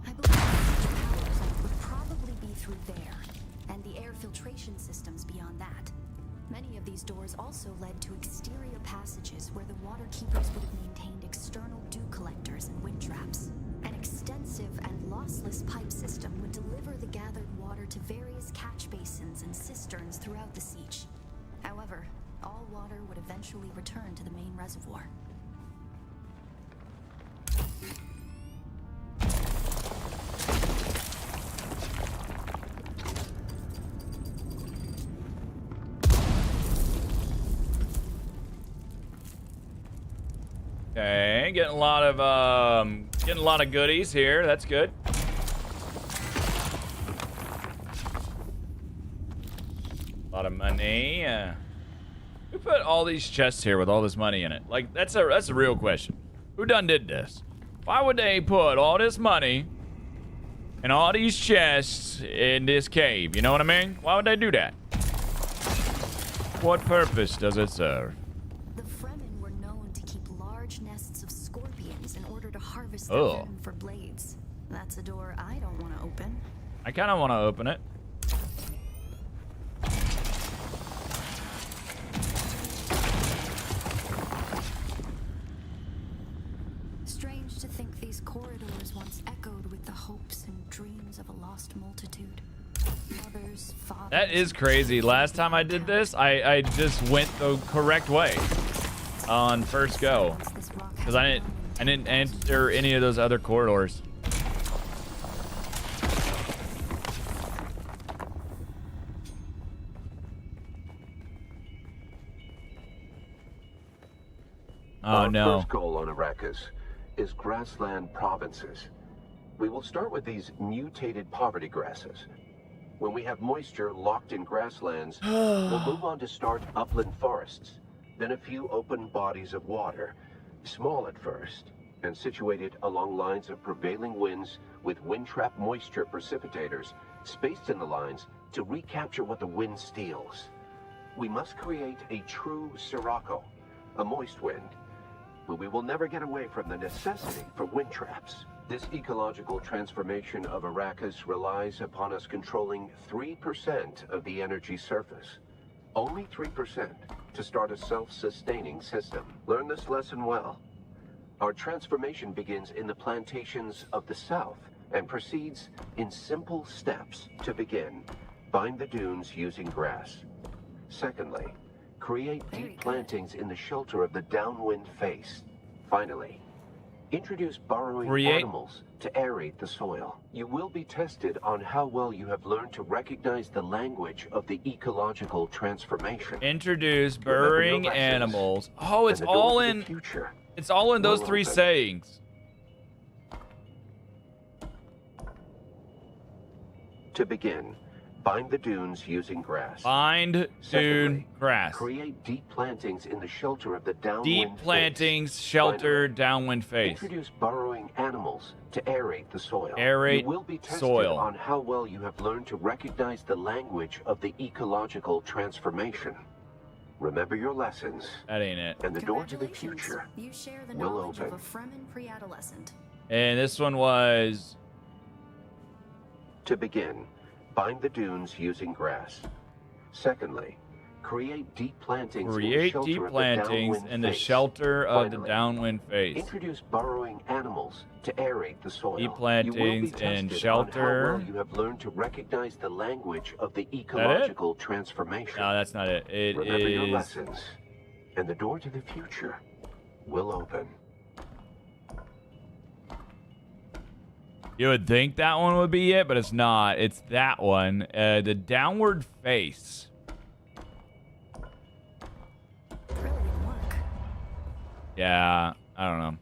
I believe the power plant would probably be through there, and the air filtration systems beyond that. Many of these doors also led to exterior passages where the water keepers would have maintained external dew collectors and wind traps. An extensive and lossless pipe system would deliver the gathered water to various catch basins and cisterns throughout the siege. However, all water would eventually return to the main reservoir. Okay, getting a lot of goodies here. That's good. A lot of money. Who put all these chests here with all this money in it? Like, that's a real question. Who done did this? Why would they put all this money and all these chests in this cave? You know what I mean? Why would they do that? What purpose does it serve? The Fremen were known to keep large nests of scorpions in order to harvest their venom for blades. That's a door I don't want to open. I kind of want to open it. Strange to think these corridors once echoed with the hopes and dreams of a lost multitude. Mothers, fathers. That is crazy. Last time I did this, I just went the correct way on first go because I didn't enter any of those other corridors. Oh Our no. first goal on Arrakis is grassland provinces. We will start with these mutated poverty grasses. When we have moisture locked in grasslands, we'll move on to start upland forests, then a few open bodies of water, small at first, and situated along lines of prevailing winds with wind-trap moisture precipitators spaced in the lines to recapture what the wind steals. We must create a true sirocco, a moist wind, but we will never get away from the necessity for wind traps. This ecological transformation of Arrakis relies upon us controlling 3% of the energy surface. Only 3% to start a self-sustaining system. Learn this lesson well. Our transformation begins in the plantations of the south and proceeds in simple steps. To begin, bind the dunes using grass. Secondly, create deep plantings in the shelter of the downwind face. Finally, introduce burrowing animals to aerate the soil. You will be tested on how well you have learned to recognize the language of the ecological transformation. Introduce burrowing animals. Oh, it's all in. It's all in those three sayings. To begin, bind the dunes using grass. Bind dune grass. Create deep plantings in the shelter of the downwind Deep plantings, shelter, downwind face. Introduce burrowing animals to aerate the soil. Aerate you will be tested soil. on how well you have learned to recognize the language of the ecological transformation. Remember your lessons. That ain't it. And the door to the future You share the will knowledge open. of a Fremen pre-adolescent. And this one was. To begin, bind the dunes using grass. Secondly, create deep plantings in the shelter of the downwind face. Introduce burrowing animals to aerate the soil. Deep plantings in shelter. On how well you have learned to recognize the language of the ecological transformation. No, that's not it. It Remember your is. lessons, and the door to the future will open. You would think that one would be it, but it's not. It's that one. The downward face. Really didn't work. Yeah, I don't know.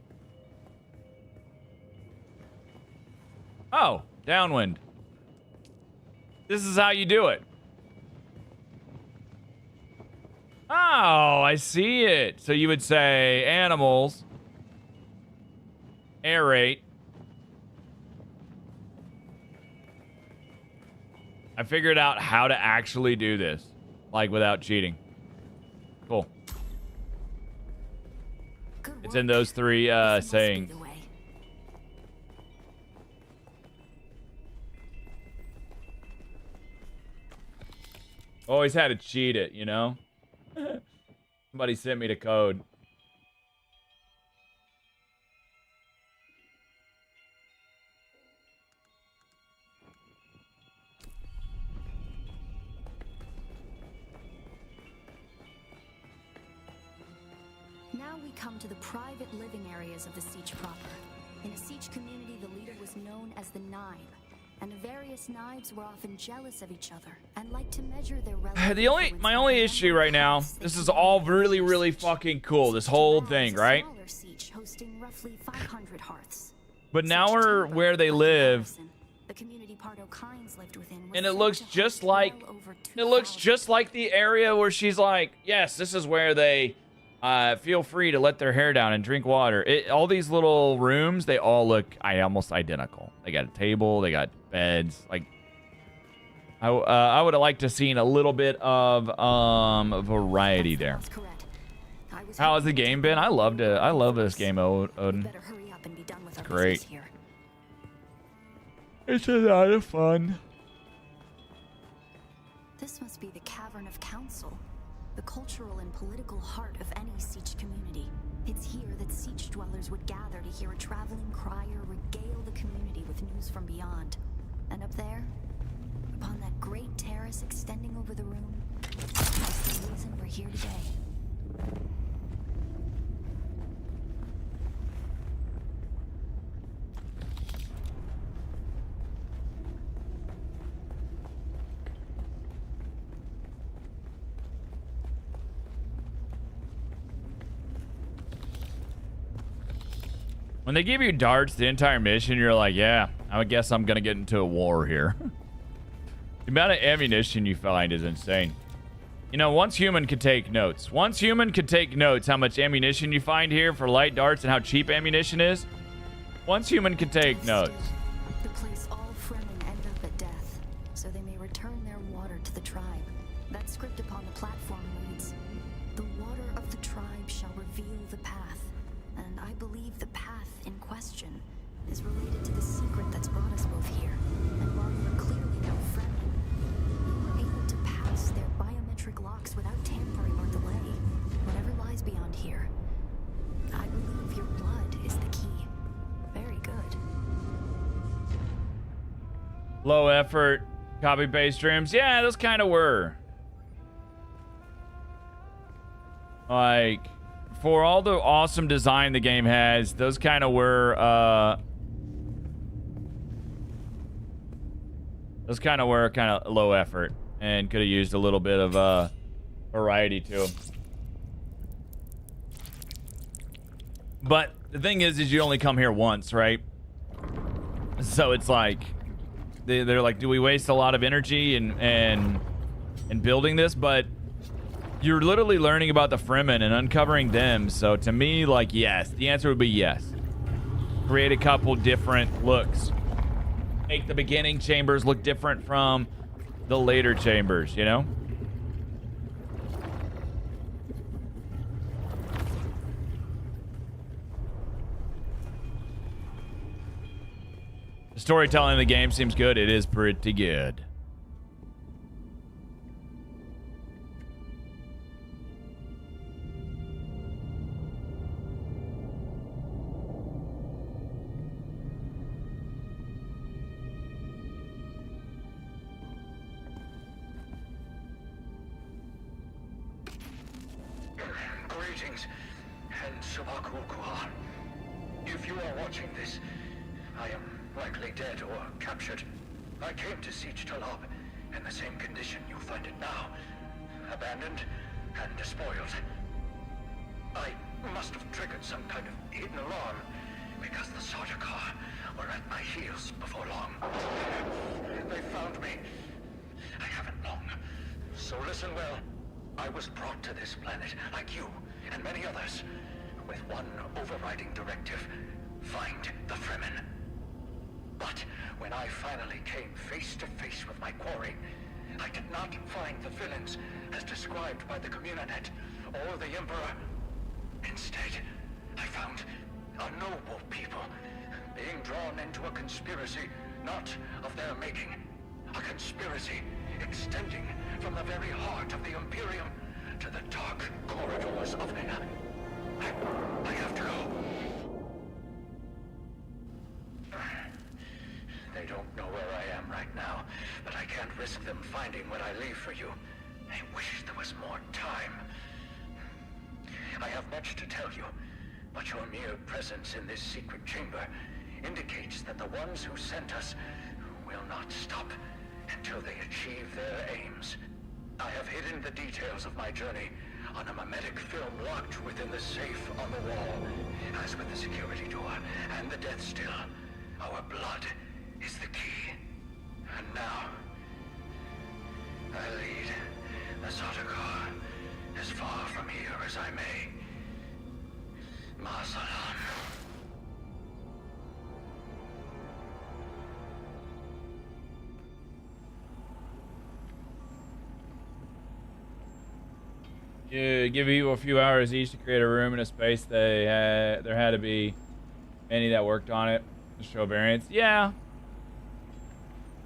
Oh, downwind. This is how you do it. Oh, I see it. So you would say animals, aerate. I figured out how to actually do this, like without cheating. Cool. It's in those three sayings. Always had to cheat it, you know? Somebody sent me the code. Now we come to the private living areas of the Siege proper. In a Siege community, the leader was known as the Naib, and the various Naibs were often jealous of each other and liked to measure their relative My only issue right now, this is all really, really fucking cool, this whole thing, right? Siege hosting roughly 500 hearths. But now we're where they live, The community Pardo Kynes lived within, and it looks just like the area where she's like, yes, this is where they feel free to let their hair down and drink water. All these little rooms, they all look almost identical. They got a table, they got beds. Like, I would have liked to seen a little bit of variety there. How has the game been? I love this game, Odin. It's great. It's a lot of fun. This must be the Cavern of Council, the cultural and political heart of any Siege community. It's here that Siege dwellers would gather to hear a traveling crier regale the community with news from beyond. And up there, upon that great terrace extending over the room, is the reason we're here today. When they give you darts the entire mission, you're like, yeah, I guess I'm gonna get into a war here. The amount of ammunition you find is insane. You know, once human could take notes. Once human could take notes how much ammunition you find here for light darts and how cheap ammunition is. Once human could take notes. The place all Fremen end up at death, so they may return their water to the tribe. That script upon the platform reads, "The water of the tribe shall reveal the path." And I believe the path in question is related to the secret that's brought us both here. And while you are clearly no Fremen, you were able to pass their biometric locks without tampering or delay. Whatever lies beyond here, I believe your blood is the key. Very good. Low effort, copy paste streams. Yeah, those kind of were. Like, for all the awesome design the game has, those kind of were kind of low effort and could have used a little bit of variety to them. But the thing is you only come here once, right? So it's like they're like, do we waste a lot of energy in building this? But you're literally learning about the Fremen and uncovering them. So to me, like, yes. The answer would be yes. Create a couple different looks. Make the beginning chambers look different from the later chambers, you know? The storytelling in the game seems good. It is pretty good. Greetings, and Subakukuha. If you are watching this, I am likely dead or captured. I came to Siege Talab in the same condition you find it now. Abandoned and despoiled. I must have triggered some kind of hidden alarm, because the Sardaukar were at my heels before long. They found me. I haven't long. So listen well. I was brought to this planet, like you and many others, with one overriding directive: find the Fremen. But when I finally came face to face with my quarry, I did not find the villains as described by the Communanet or the Emperor. Instead, I found a noble people being drawn into a conspiracy not of their making. A conspiracy extending from the very heart of the Imperium to the dark corridors of... I have to go. They don't know where I am right now, but I can't risk them finding what I leave for you. I wish there was more time. I have much to tell you, but your mere presence in this secret chamber indicates that the ones who sent us will not stop until they achieve their aims. I have hidden the details of my journey on a mimetic film locked within the safe on the wall. As with the security door and the death still, our blood is the key. And now, I lead the Sardaukar as far from here as I may. Ma salam. You give people a few hours each to create a room in a space. There had to be many that worked on it to show variance. Yeah.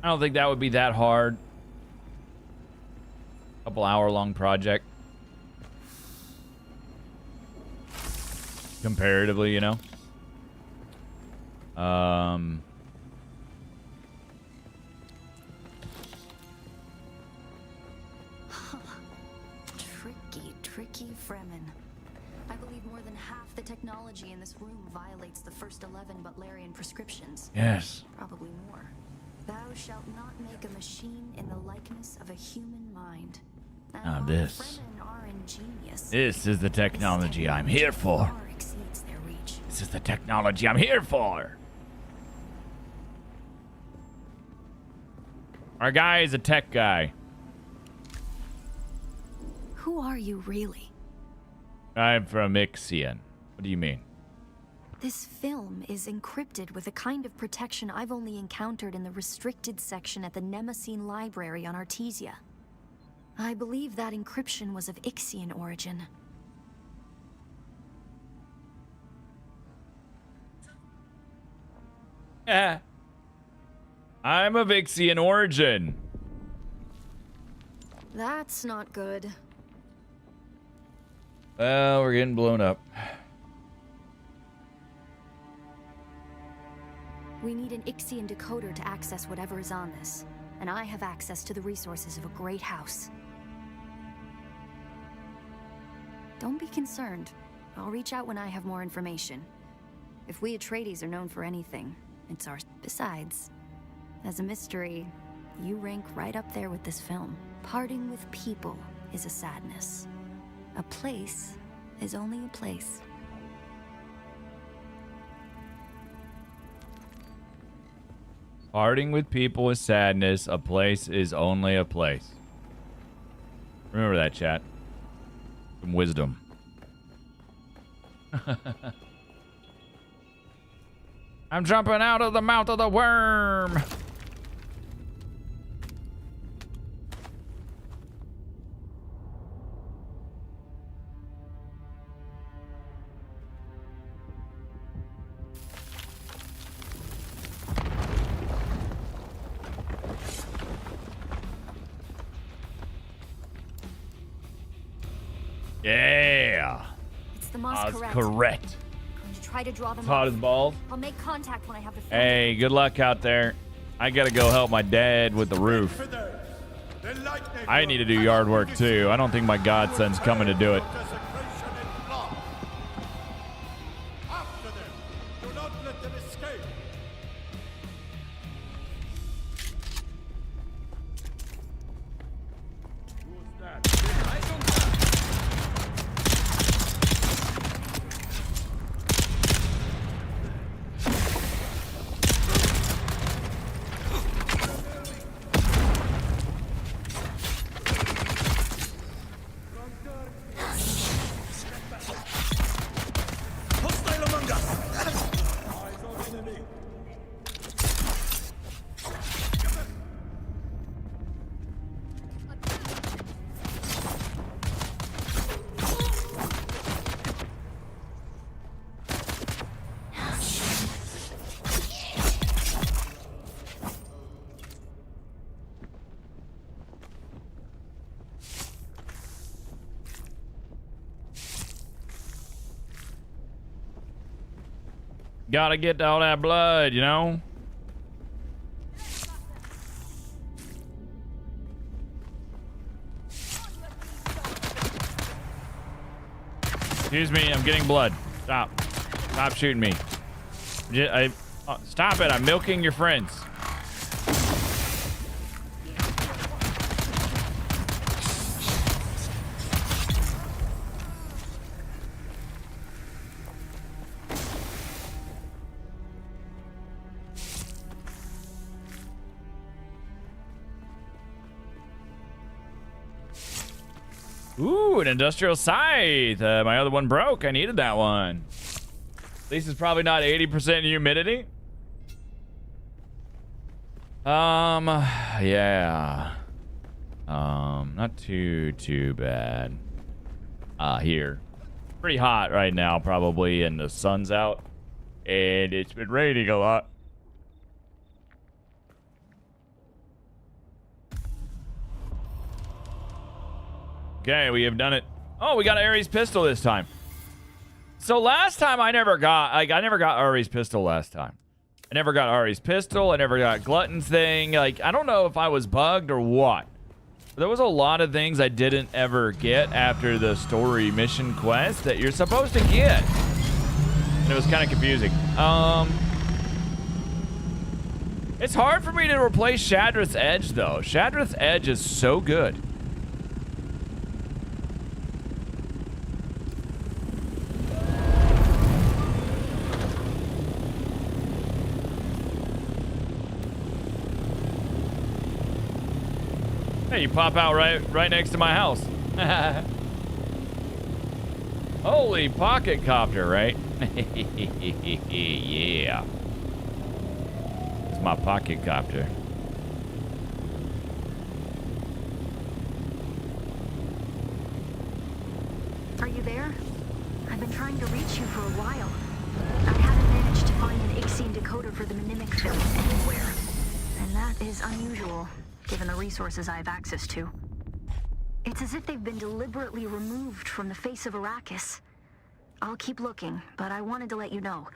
I don't think that would be that hard. Couple hour-long project. Comparatively, you know. Tricky Fremen. I believe more than half the technology in this room violates the first 11 Butlerian prescriptions. Yes. Probably more. Thou shalt not make a machine in the likeness of a human mind. And this. Fremen are ingenious. This is the technology I'm here for. Far exceeds their reach. This is the technology I'm here for. Our guy is a tech guy. Who are you really? I'm from Ixion. What do you mean? This film is encrypted with a kind of protection I've only encountered in the restricted section at the Nemesine Library on Artesia. I believe that encryption was of Ixion origin. I'm of Ixion origin. That's not good. Well, we're getting blown up. We need an Ixion decoder to access whatever is on this. And I have access to the resources of a great house. Don't be concerned. I'll reach out when I have more information. If we Atreides are known for anything, it's ours. Besides, as a mystery, you rank right up there with this film. Parting with people is a sadness. A place is only a place. Parting with people is sadness. A place is only a place. Remember that, chat. Some wisdom. I'm jumping out of the mouth of the worm. Yeah. It's the Mos Correct. Going to try to draw them Hot off. as balls. I'll make contact when I have the film. Hey, good luck out there. I gotta go help my dad with the roof. I need to do yard work too. I don't think my godson's coming to do it. After them. Do not let them escape. Who's that? I don't Gotta get all that blood, you know? Excuse me, I'm getting blood. Stop. Stop shooting me. Stop it, I'm milking your friends. Ooh, an industrial scythe. My other one broke. I needed that one. At least it's probably not 80% humidity. Yeah. Not too bad. Here. Pretty hot right now, probably, and the sun's out. And it's been raining a lot. Okay, we have done it. Oh, we got Ares pistol this time. So last time I never got Ares pistol last time. I never got Ares pistol. I never got Glutton's thing. Like, I don't know if I was bugged or what. There was a lot of things I didn't ever get after the story mission quest that you're supposed to get. And it was kind of confusing. It's hard for me to replace Shadrath's Edge, though. Shadrath's Edge is so good. Hey, you pop out right next to my house. Holy pocket copter, right? Yeah. It's my pocket copter. Are you there? I've been trying to reach you for a while. I haven't managed to find an Ixian decoder for the mnemic film anywhere. And that is unusual, given the resources I have access to. It's as if they've been deliberately removed from the face of Arrakis. I'll keep looking, but I wanted to let you know.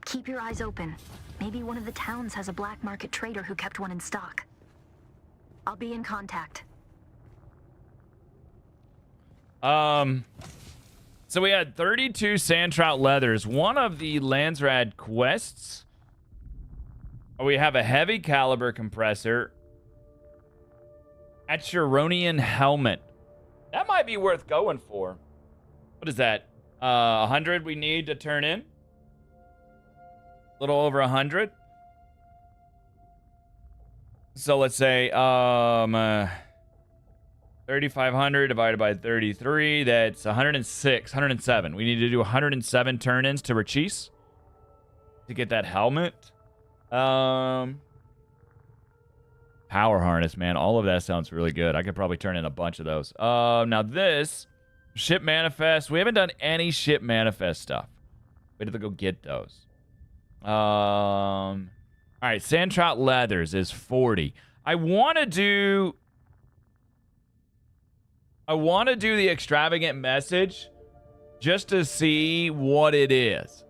Keep your eyes open. Maybe one of the towns has a black market trader who kept one in stock. I'll be in contact. So we had 32 sand trout leathers. One of the Landsrad quests. We have a heavy caliber compressor. Acheronian helmet. That might be worth going for. What is that? 100 we need to turn in? A little over 100. So let's say 3,500 divided by 33. That's 106, 107. We need to do 107 turn-ins to Rachis to get that helmet. Power harness, man. All of that sounds really good. I could probably turn in a bunch of those. Now this ship manifest. We haven't done any ship manifest stuff. We have to go get those. All right, sand trout leathers is 40. I want to do the extravagant message just to see what it is.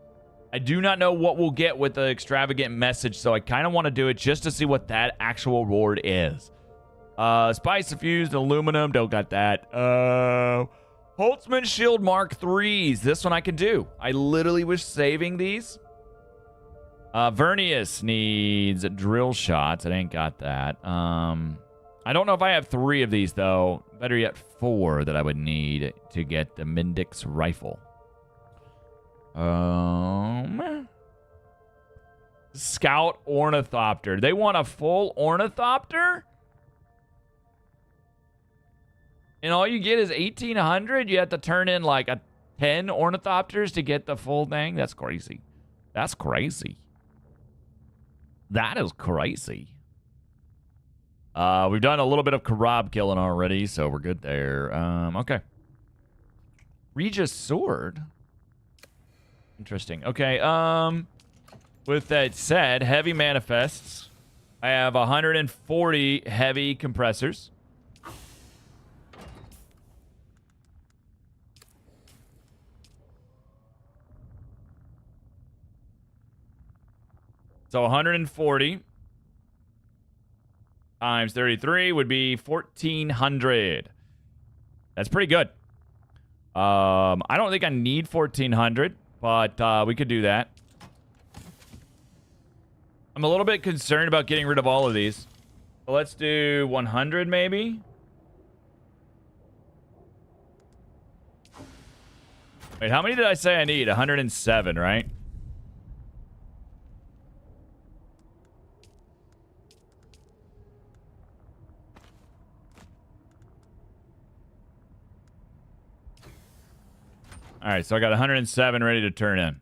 I do not know what we'll get with the extravagant message, so I kind of want to do it just to see what that actual reward is. Spice infused aluminum, don't got that. Holtzman Shield Mark 3s. This one I can do. I literally was saving these. Vernius needs drill shots. I ain't got that. I don't know if I have 3 of these, though. Better yet, 4 that I would need to get the Mendix rifle. Scout Ornithopter. They want a full Ornithopter? And all you get is 1,800? You have to turn in like 10 Ornithopters to get the full thing? That's crazy. That's crazy. That is crazy. We've done a little bit of Karab killing already, so we're good there. Okay. Regis Sword. Interesting. Okay, with that said, heavy manifests. I have 140 heavy compressors. So 140 times 33 would be 1,400. That's pretty good. I don't think I need 1,400, but we could do that. I'm a little bit concerned about getting rid of all of these. So let's do 100 maybe. Wait, how many did I say I need? 107, right? All right, so I got 107 ready to turn in.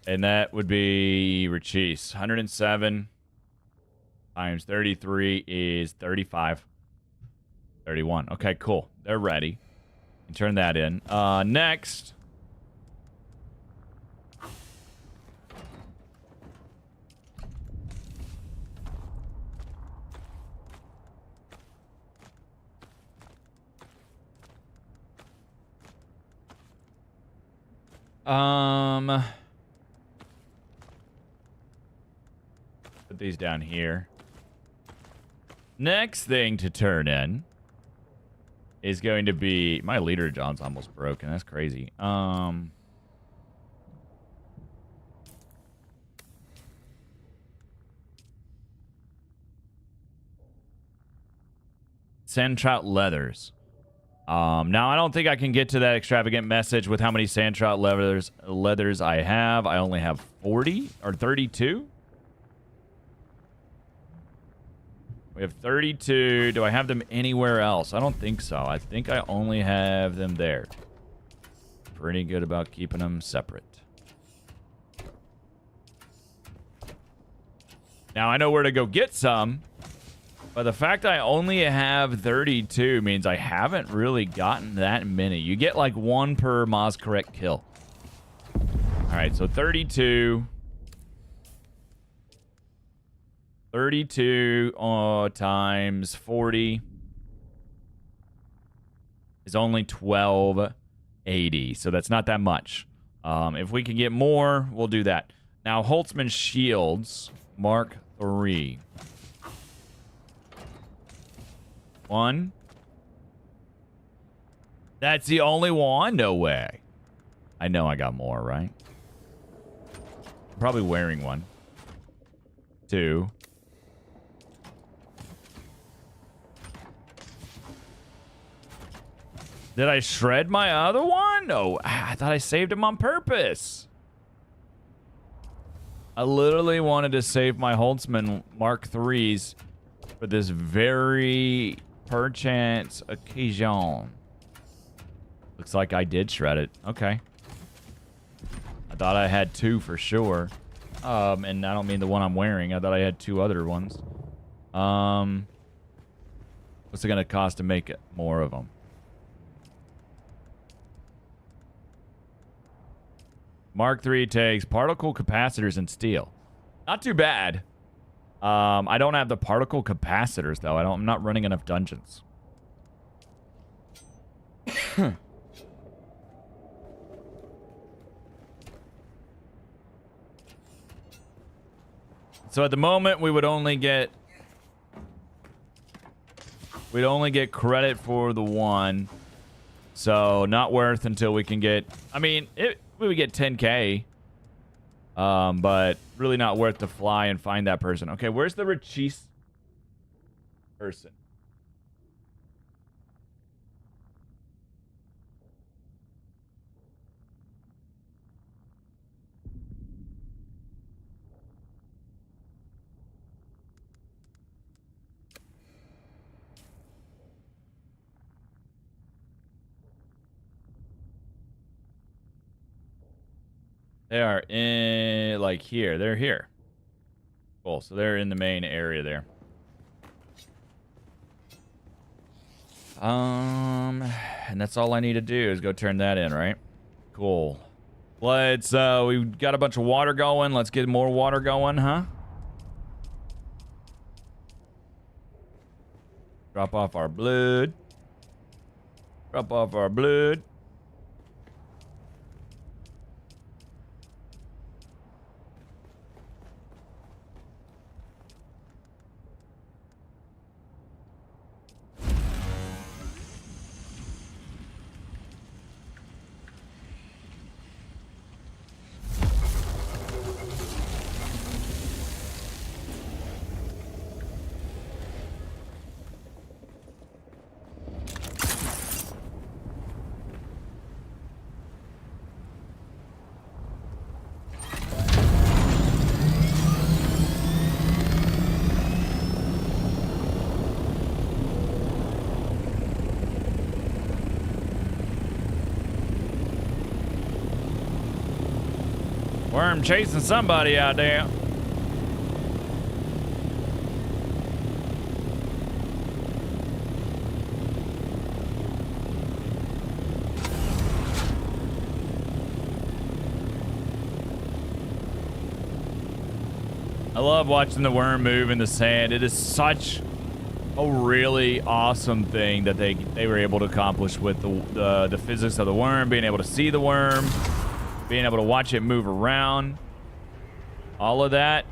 And that would be Rachis. 107 times 33 is 35. 31. Okay, cool. They're ready. Turn that in. Next. Put these down here. Next thing to turn in is going to be... My leader John's almost broken. That's crazy. Sand trout leathers. Now I don't think I can get to that extravagant message with how many sand trout leathers I have. I only have 40 or 32. We have 32. Do I have them anywhere else? I don't think so. I think I only have them there. Pretty good about keeping them separate. Now I know where to go get some, but the fact I only have 32 means I haven't really gotten that many. You get like one per Maz correct kill. All right, so 32. 32 times 40 is only 1280. So that's not that much. If we can get more, we'll do that. Now, Holtzman shields, Mark III. 1. That's the only one? No way. I know I got more, right? I'm probably wearing one. 2. Did I shred my other one? No, I thought I saved him on purpose. I literally wanted to save my Holtzman Mark IIIs for this very perchance occasion. Looks like I did shred it. Okay. I thought I had 2 for sure. And I don't mean the one I'm wearing. I thought I had 2 other ones. What's it going to cost to make more of them? Mark III takes particle capacitors and steel. Not too bad. I don't have the particle capacitors, though. I'm not running enough dungeons. So at the moment, we'd only get credit for the one. So not worth until we can get... I mean, we would get 10K. But really not worth to fly and find that person. Okay, where's the Rachis person? They are in, like, here. They're here. Cool. So they're in the main area there. And that's all I need to do is go turn that in, right? Cool. Let's, we got a bunch of water going. Let's get more water going, huh? Drop off our blood. Drop off our blood. Worm chasing somebody out there. I love watching the worm move in the sand. It is such a really awesome thing that they were able to accomplish with the physics of the worm, being able to see the worm, being able to watch it move around. All of that,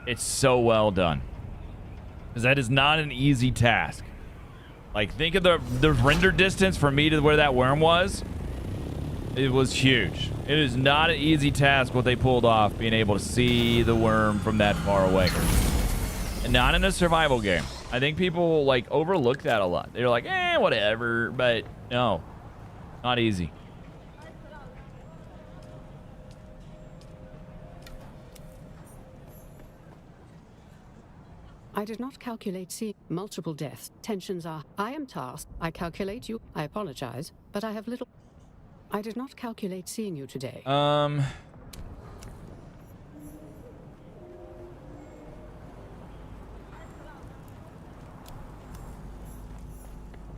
it's so well done. Because that is not an easy task. Like, think of the render distance from me to where that worm was. It was huge. It is not an easy task what they pulled off, being able to see the worm from that far away. And not in a survival game. I think people, like, overlook that a lot. They're like, whatever. But no, not easy. I did not calculate seeing multiple deaths. Tensions are. I am tasked. I calculate you. I apologize, but I have little. I did not calculate seeing you today.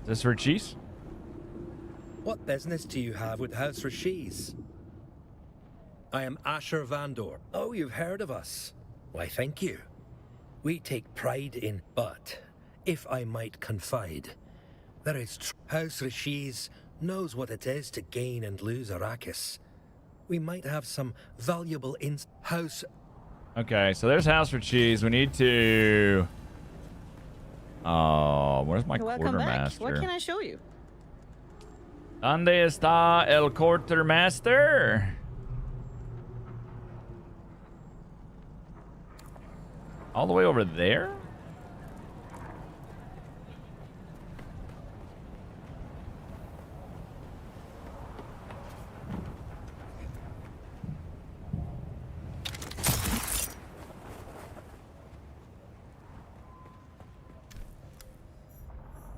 Is this for cheese? What business do you have with House Rashiz? I am Asher Vandor. Oh, you've heard of us. Why, thank you. We take pride in, but if I might confide, there is House Rashiz knows what it is to gain and lose Arrakis. We might have some valuable House. Okay, so there's House for Cheese. We need to. Oh, where's my quartermaster? What can I show you? ¿Dónde está el quartermaster? All the way over there?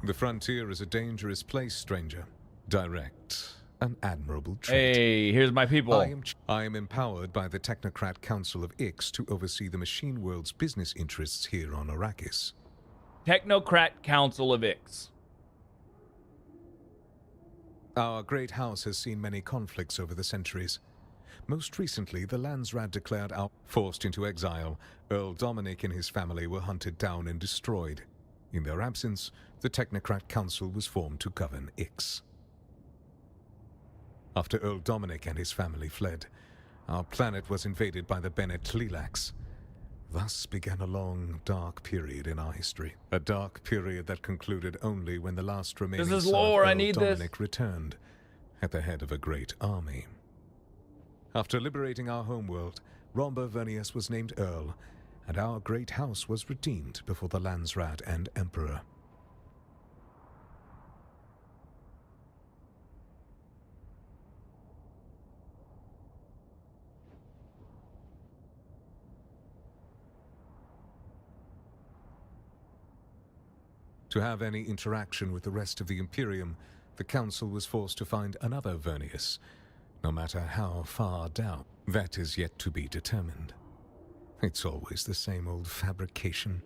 The frontier is a dangerous place, stranger. Direct, an admirable trait. Hey, here's my people. I am empowered by the Technocrat Council of Ix to oversee the machine world's business interests here on Arrakis. Technocrat Council of Ix. Our great house has seen many conflicts over the centuries. Most recently, the Landsraad declared our forced into exile. Earl Dominic and his family were hunted down and destroyed. In their absence, the Technocrat Council was formed to govern Ix. After Earl Dominic and his family fled, our planet was invaded by the Bene Tleilax. Thus began a long, dark period in our history. A dark period that concluded only when the last remaining This is son of lore, I Earl need Dominic this. returned at the head of a great army. After liberating our homeworld, Romba Vernius was named Earl, and our great house was redeemed before the Landsraad and Emperor. To have any interaction with the rest of the Imperium, the Council was forced to find another Vernius, no matter how far down. That is yet to be determined. It's always the same old fabrication.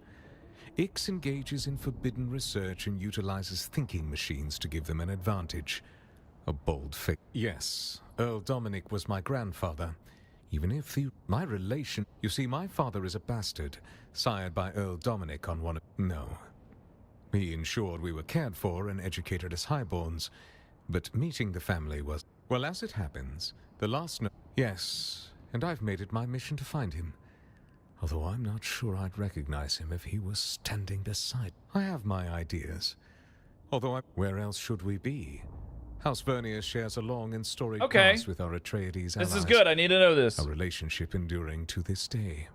Ix engages in forbidden research and utilizes thinking machines to give them an advantage. A bold fate. Yes, Earl Dominic was my grandfather. Even if my relation... You see, my father is a bastard, sired by Earl Dominic on one of... No. He ensured we were cared for and educated as highborns, but meeting the family was... Well, as it happens, the last... Yes, and I've made it my mission to find him. Although I'm not sure I'd recognize him if he was standing beside... I have my ideas. Although Where else should we be? House Vernius shares a long and storied past with our Atreides allies. This is good. I need to know this. A relationship enduring to this day.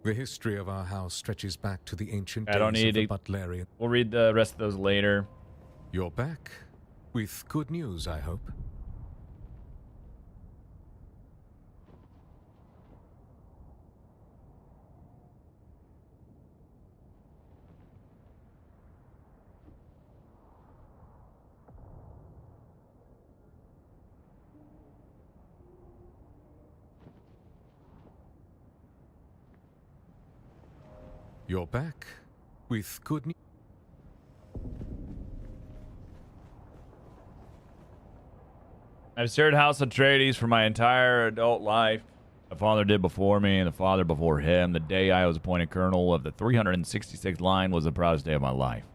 The history of our house stretches back to the ancient days of the Butlerian. We'll read the rest of those later. You're back. With good news, I hope. You're back with good news. I've served House Atreides for my entire adult life. My father did before me, and the father before him. The day I was appointed colonel of the 366th line was the proudest day of my life.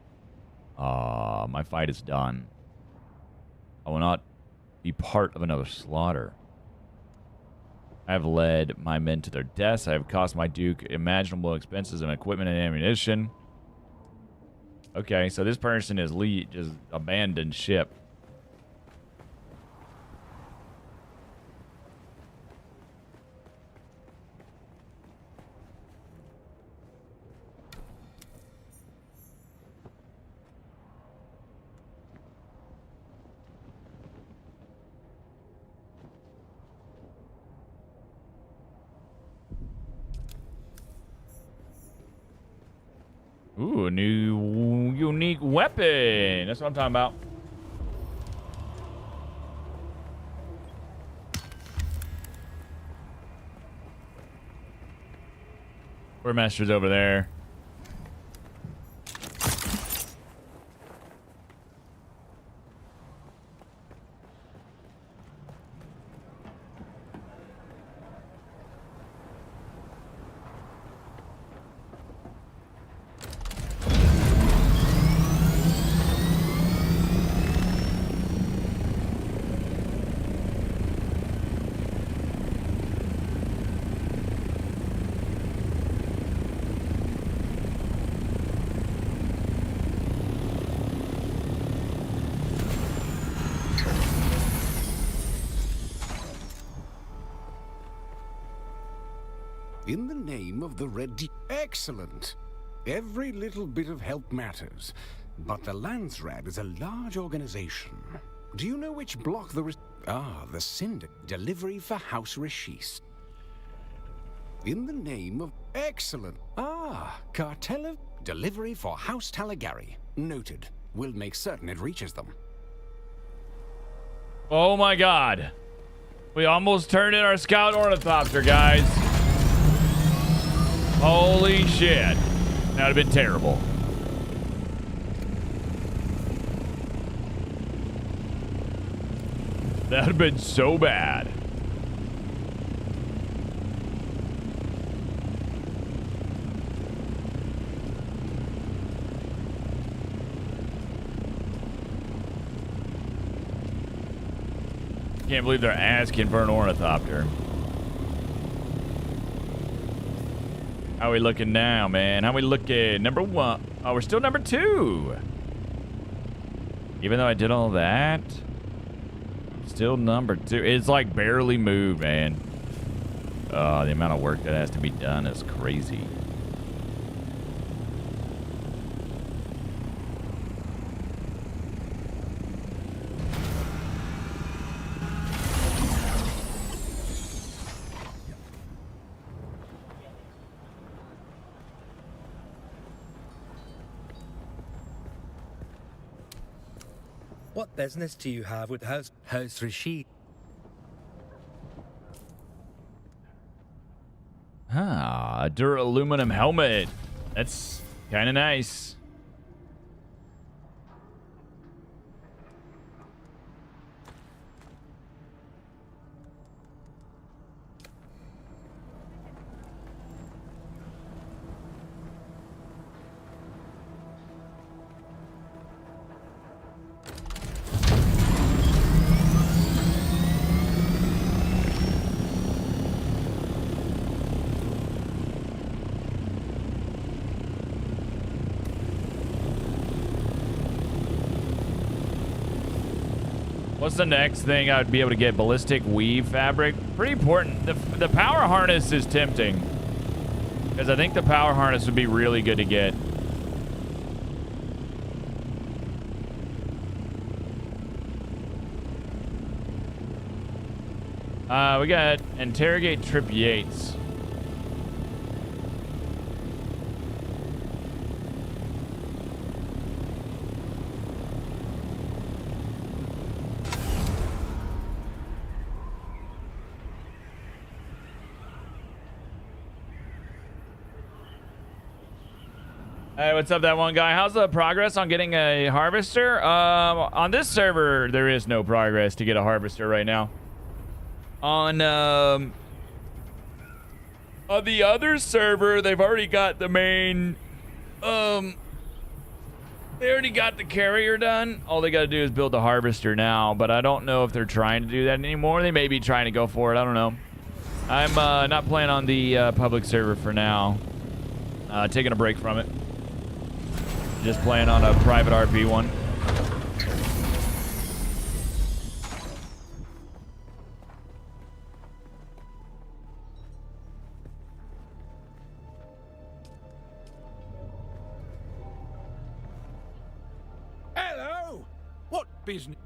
My fight is done. I will not be part of another slaughter. I have led my men to their deaths. I have cost my duke imaginable expenses in equipment and ammunition. Okay, so this person is just abandoned ship. Ooh, a new unique weapon. That's what I'm talking about. Quartermaster's over there. In the name of the Red Excellent. Every little bit of help matters. But the Landsrad is a large organization. Do you know which block the the Cinder. Delivery for House Rashis. In the name of Excellent. Cartel of Delivery for House Talagari. Noted. We'll make certain it reaches them. Oh my god. We almost turned in our scout ornithopter, guys. Holy shit. That would have been terrible. That would have been so bad. Can't believe they're asking for an ornithopter. How we looking now, man? How we looking? Number 1. Oh, we're still number 2. Even though I did all that, still number 2. It's like barely moved, man. The amount of work that has to be done is crazy. What business do you have with House Rashid? A duraluminum helmet. That's kind of nice. What's the next thing I would be able to get? Ballistic weave fabric? Pretty important. The power harness is tempting, because I think the power harness would be really good to get. We got interrogate Trip Yates. Hey, what's up, that one guy? How's the progress on getting a harvester? On this server, there is no progress to get a harvester right now. On the other server, they've already got the main, they already got the carrier done. All they got to do is build the harvester now, but I don't know if they're trying to do that anymore. They may be trying to go for it. I don't know. I'm not playing on the public server for now. Taking a break from it. Just playing on a private RP one. Hello! What business?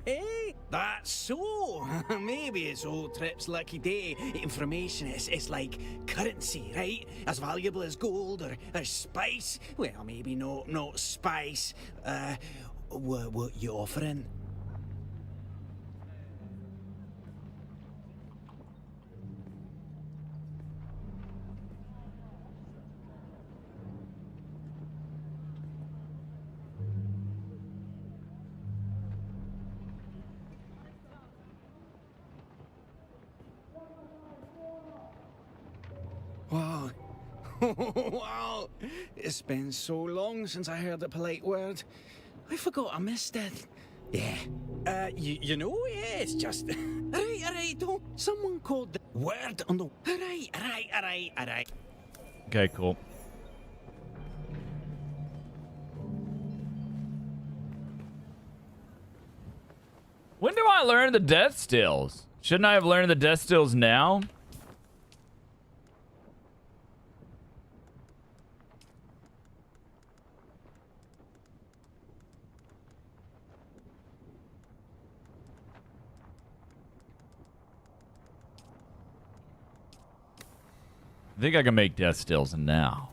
Hey, that's so. Maybe it's old Trip's lucky day. Information is like currency, right? As valuable as gold or spice. Well, maybe not spice. What you offering? Wow. Wow. It's been so long since I heard a polite word. I forgot I missed it. Yeah. You know, yeah, it's just... Alright, don't... Someone called the word on the... Alright. Okay, cool. When do I learn the death stills? Shouldn't I have learned the death stills now? I think I can make death stills now.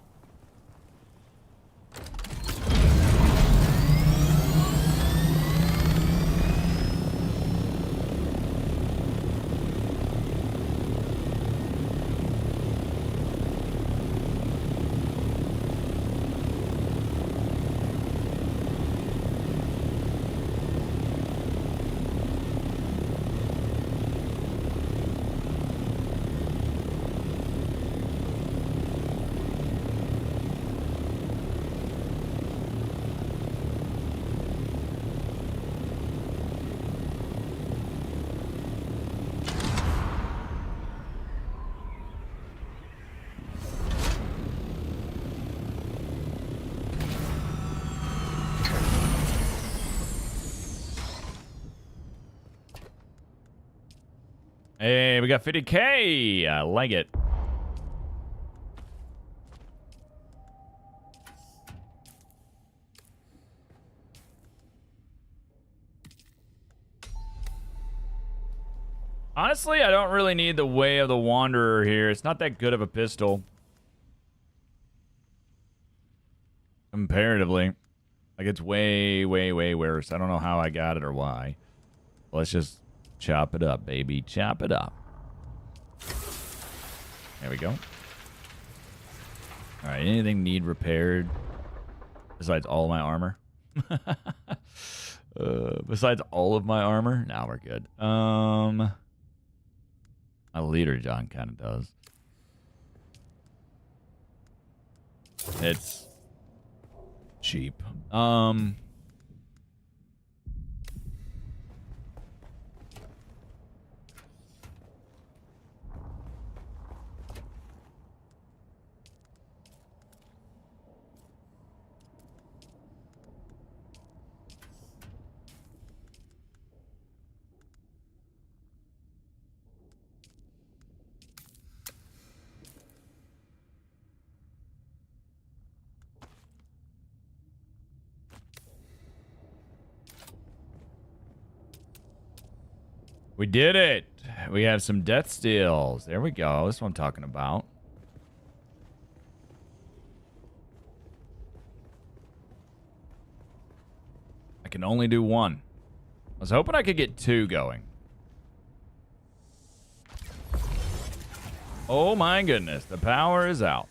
Hey, we got 50K. I like it. Honestly, I don't really need the Way of the Wanderer here. It's not that good of a pistol. Comparatively. Like, it's way, way, way worse. I don't know how I got it or why. Let's just chop it up, baby. Chop it up. There we go. Alright, anything need repaired? Besides all my armor? Besides all of my armor? Now we're good. My leader John kind of does. It's cheap. We did it. We have some death steals. There we go. That's what I'm talking about. I can only do one. I was hoping I could get two going. Oh my goodness, the power is out.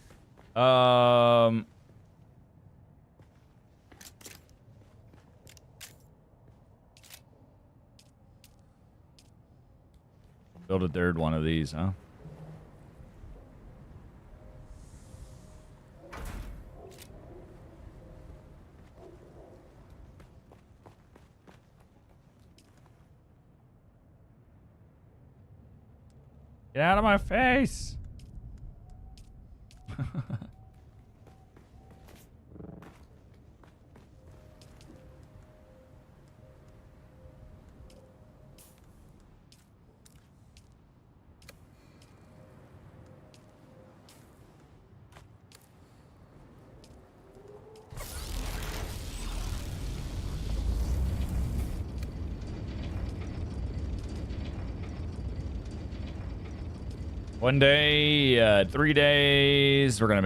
Build a third one of these, huh? Get out of my face! One day, 3 days. We're gonna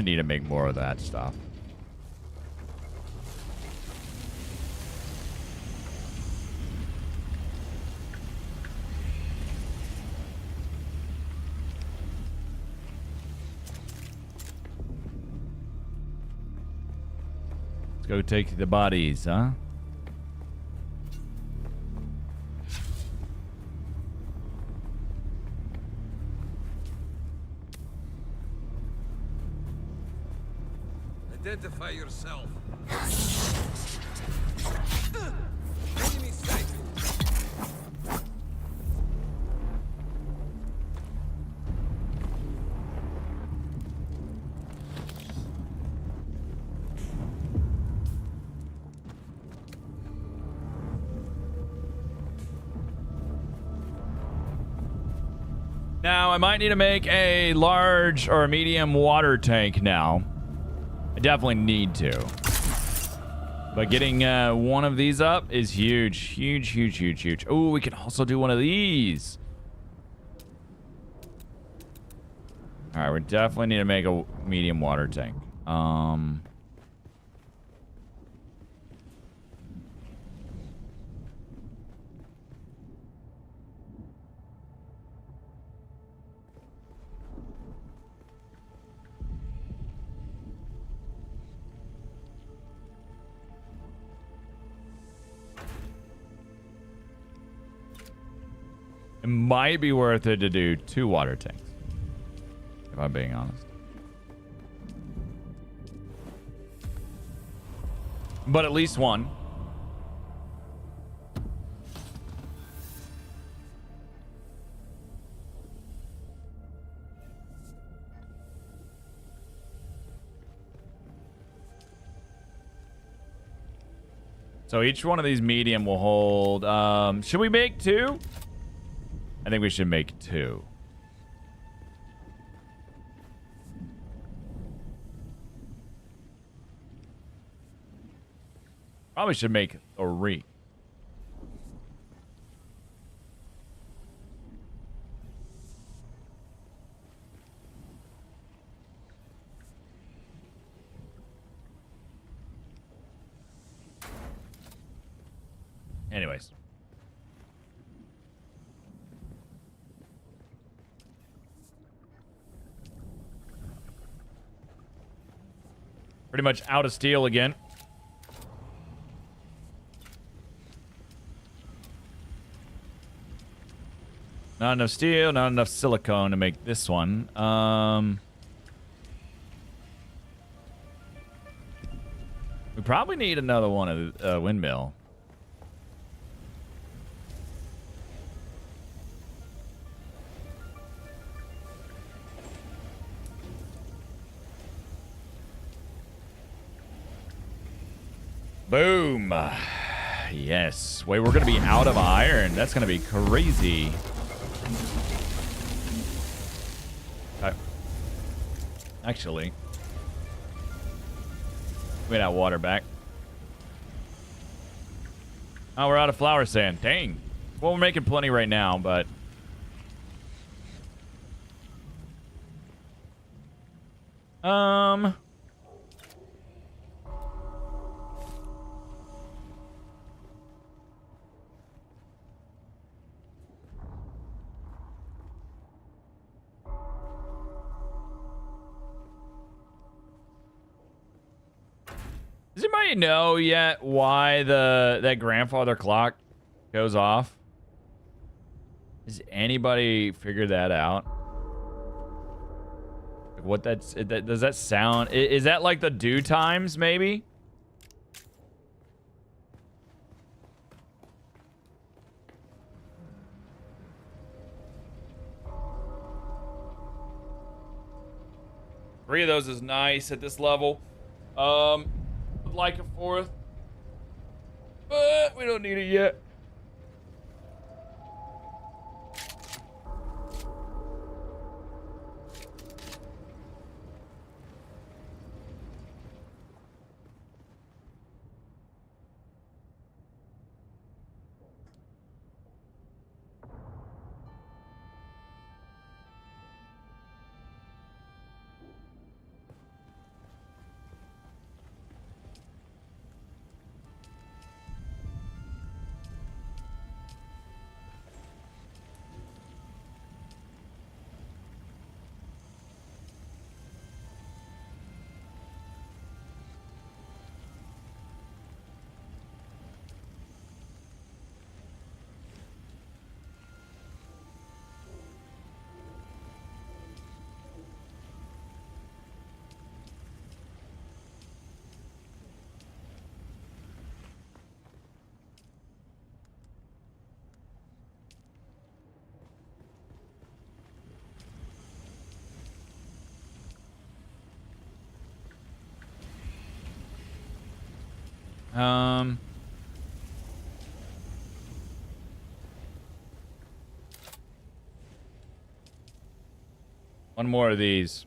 need to make more of that stuff. Let's go take the bodies, huh? Identify yourself. Enemy sighted. Now, I might need to make a large or a medium water tank now. I definitely need to. But getting one of these up is huge. Huge, huge, huge, huge. Oh, we can also do one of these. All right, we definitely need to make a medium water tank. It might be worth it to do 2 water tanks, if I'm being honest. But at least one. So each one of these medium will hold... should we make 2? I think we should make 2. Probably should make 3. Anyways. Pretty much out of steel again. Not enough steel, not enough silicone to make this one. We probably need another one of the windmill. Boom. Yes. Wait, we're going to be out of iron. That's going to be crazy. Okay. Actually, we got water back. Oh, we're out of flour sand. Dang. Well, we're making plenty right now, but... Does anybody know yet why that grandfather clock goes off? Has anybody figured that out? Like what does that sound? Is that like the due times maybe? Three of those is nice at this level. Would like a fourth, but we don't need it yet. One more of these.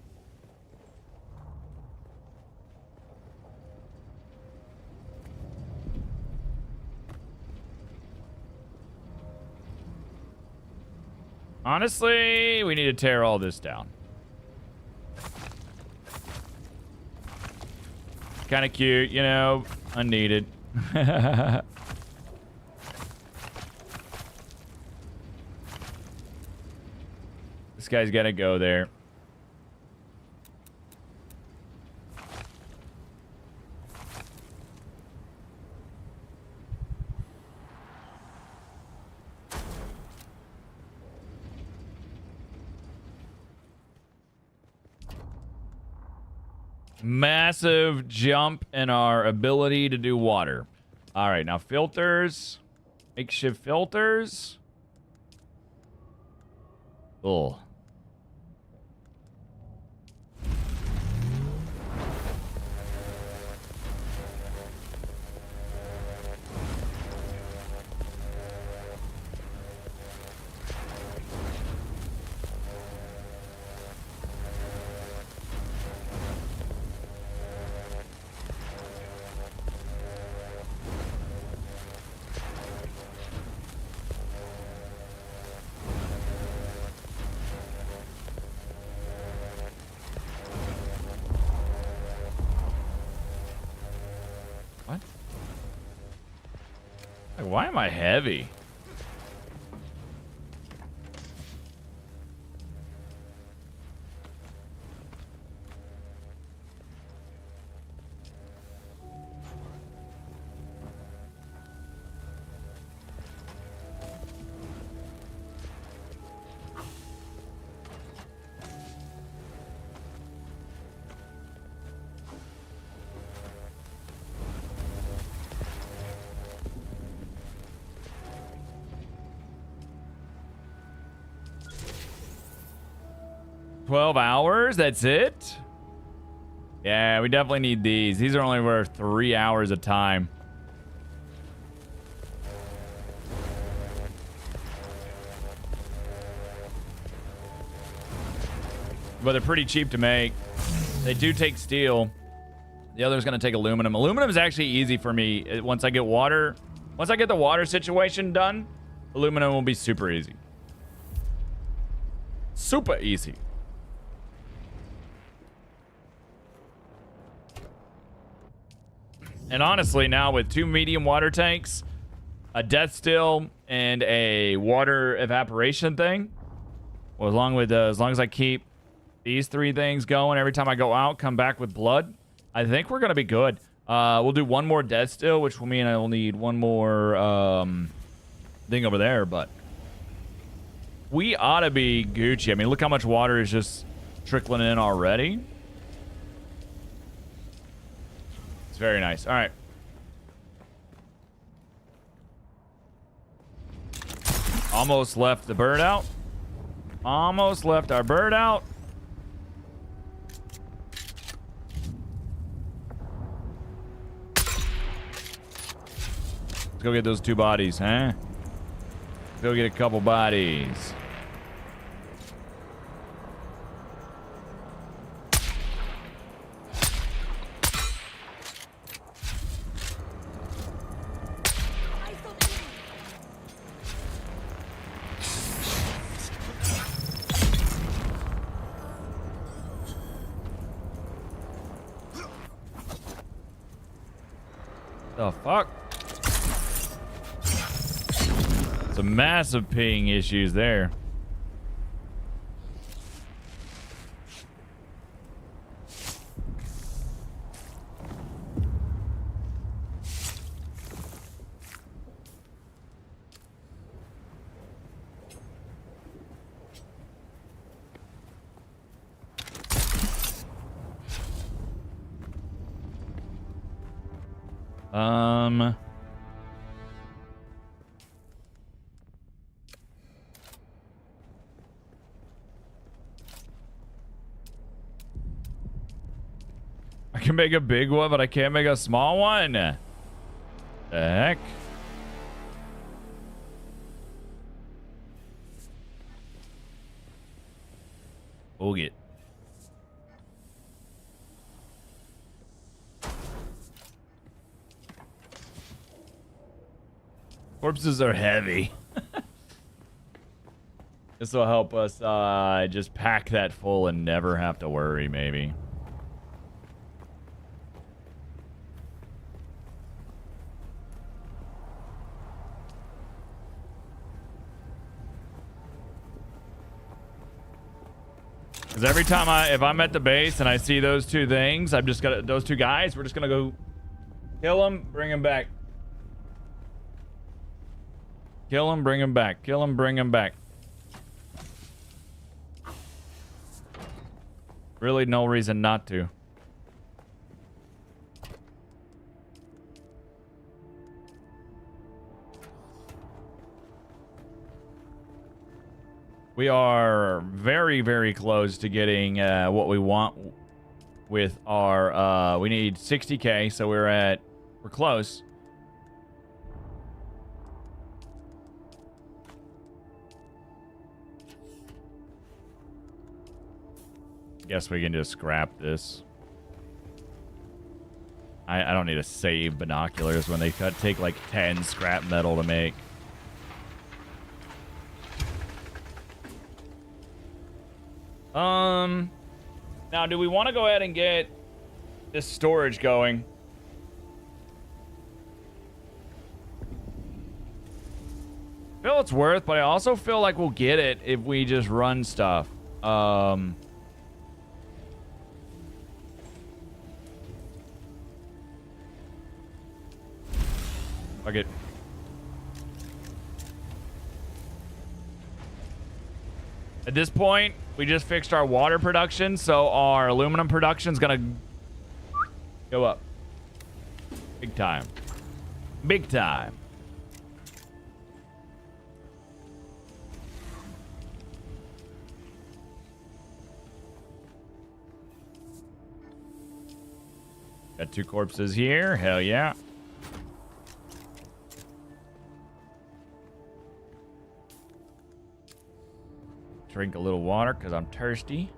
Honestly, we need to tear all this down. Kind of cute, you know, unneeded. This guy's got to go there. Massive jump in our ability to do water. All right, now filters. Makeshift filters. Oh. Why am I heavy? $12, that's it? Yeah, we definitely need these. These are only worth 3 hours of time. But they're pretty cheap to make. They do take steel. The other's going to take aluminum. Aluminum is actually easy for me. Once I get water, once I get the water situation done, aluminum will be super easy. Super easy. And honestly, now with 2 medium water tanks, a death still, and a water evaporation thing, well, as long as I keep these 3 things going every time I go out, come back with blood, I think we're gonna be good. We'll do one more death still, which will mean I will need one more thing over there, but we ought to be Gucci. I mean, look how much water is just trickling in already. It's very nice. All right. Almost left the bird out. Almost left our bird out. Let's go get those 2 bodies, huh? Go get a couple bodies. The fuck? Some massive ping issues there. I can make a big one, but I can't make a small one. The heck? We'll get. Corpses are heavy. This will help us just pack that full and never have to worry, maybe. Because every time if I'm at the base and I see those 2 things, I'm just gonna, those 2 guys, we're just gonna go kill them, bring them back. Kill him, bring him back. Kill him, bring him back. Really no reason not to. We are very, very close to getting what we want with our... we need 60k, so we're close. Guess we can just scrap this. I don't need to save binoculars when they take like 10 scrap metal to make. Now do we want to go ahead and get this storage going? I feel it's worth, but I also feel like we'll get it if we just run stuff. Fuck it. At this point, we just fixed our water production, so our aluminum production's gonna go up. Big time. Big time. Got 2 corpses here. Hell yeah. Drink a little water because I'm thirsty.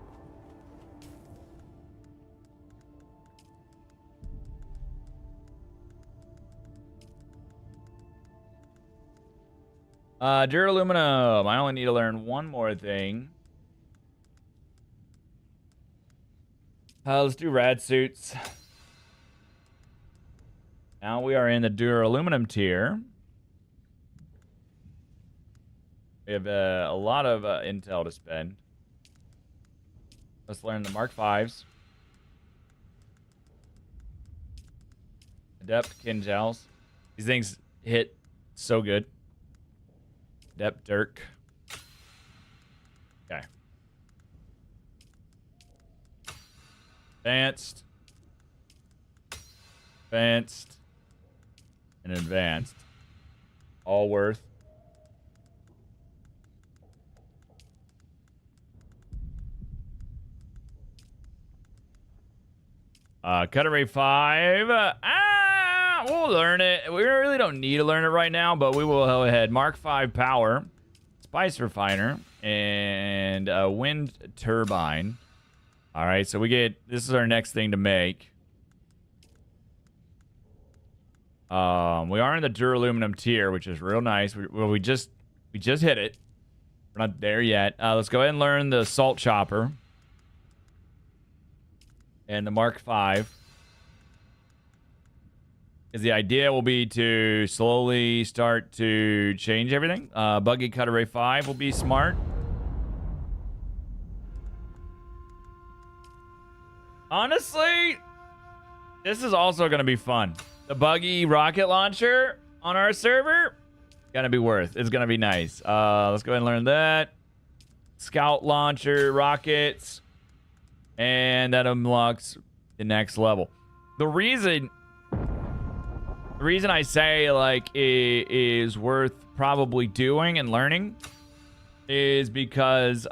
Duraluminum. I only need to learn one more thing. Let's do rad suits. Now we are in the duraluminum tier. We have a lot of intel to spend. Let's learn the Mark 5s. Depth Kinjals. These things hit so good. Depth Dirk. Okay. Advanced. Advanced. And advanced. All worth. Cutter Ray 5. We'll learn it. We really don't need to learn it right now, but we will go ahead. Mark 5 power, spice refiner, and a wind turbine. All right, so this is our next thing to make. We are in the duraluminum tier, which is real nice. We just hit it. We're not there yet. Let's go ahead and learn the salt chopper. And the Mark 5. Because the idea will be to slowly start to change everything. Buggy Cutter Ray 5 will be smart. Honestly, this is also going to be fun. The buggy rocket launcher on our server, gonna be worth. It's gonna be nice. Let's go ahead and learn that. Scout launcher, rockets. And that unlocks the next level. The reason I say like it is worth probably doing and learning is because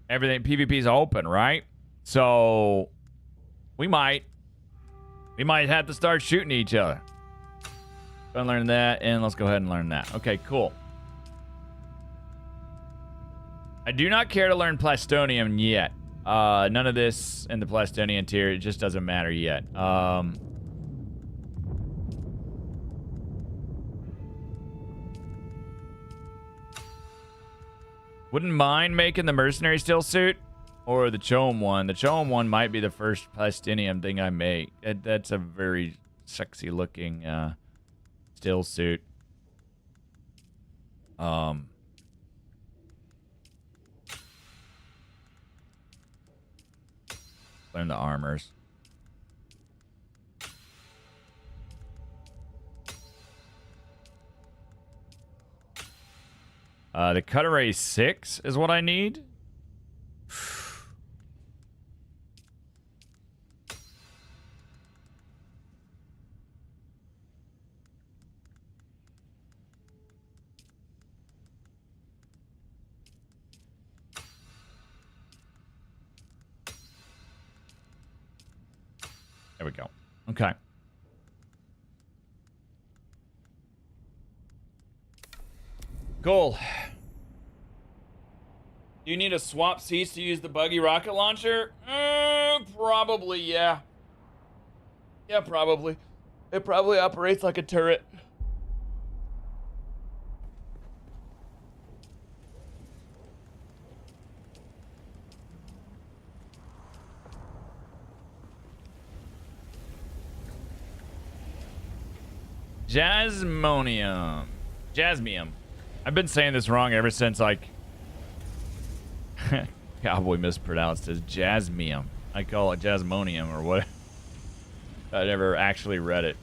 everything PvP is open, right? So we might have to start shooting each other. Go and learn that, and let's go ahead and learn that. Okay, cool. I do not care to learn Plastonium yet. None of this in the Plastonian tier. It just doesn't matter yet. Wouldn't mind making the mercenary steel suit or the Chome one. The Chome one might be the first Plastinium thing I make. That's a very sexy looking steel suit. Learn the armors. The Cutter Ray 6 is what I need. There we go. Okay. Cool. Do you need to swap seats to use the buggy rocket launcher? Probably, yeah. Yeah, probably. It probably operates like a turret. Jasmonium. Jasmium. I've been saying this wrong ever since, like, Cowboy mispronounced as Jasmium. I call it Jasmonium or what. I never actually read it.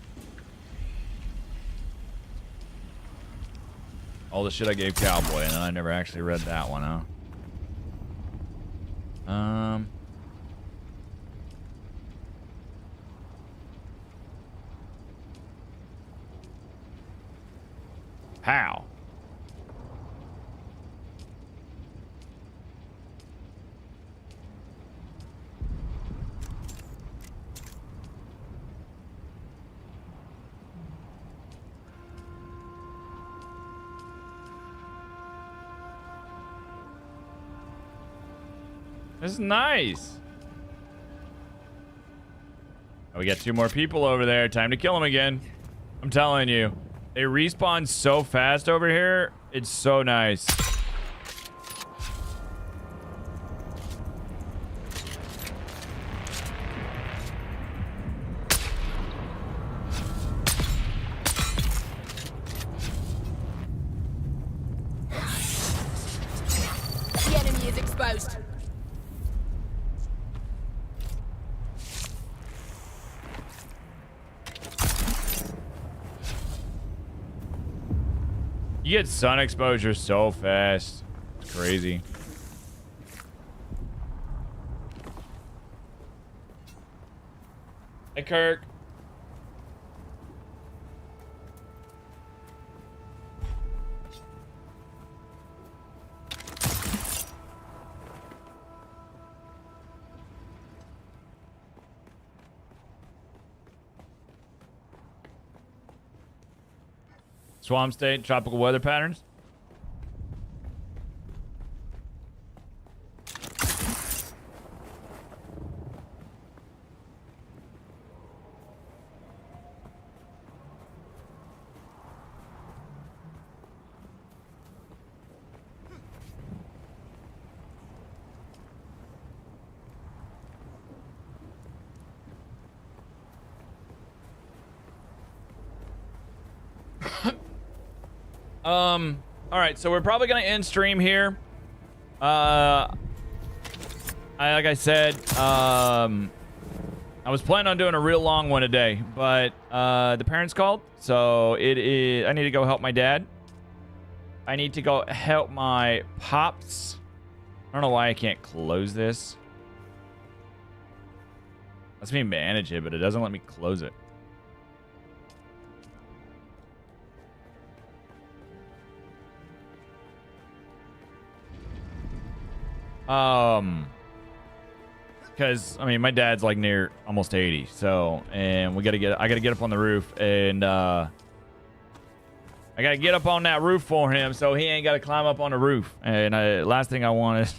All the shit I gave Cowboy, and I never actually read that one, huh? How? This is nice. Oh, we got 2 more people over there. Time to kill them again. I'm telling you. They respawn so fast over here. It's so nice. The enemy is exposed. You get sun exposure so fast. It's crazy. Hey, Kirk. Swamp state, tropical weather patterns. All right, so we're probably gonna end stream here. Like I said, I was planning on doing a real long one today, but the parents called, so it is. I need to go help my dad. I need to go help my pops. I don't know why I can't close this. Lets me manage it, but it doesn't let me close it. Because I mean, my dad's like near almost 80, so and I gotta get up on the roof, and I gotta get up on that roof for him, so he ain't gotta climb up on the roof. And last thing I want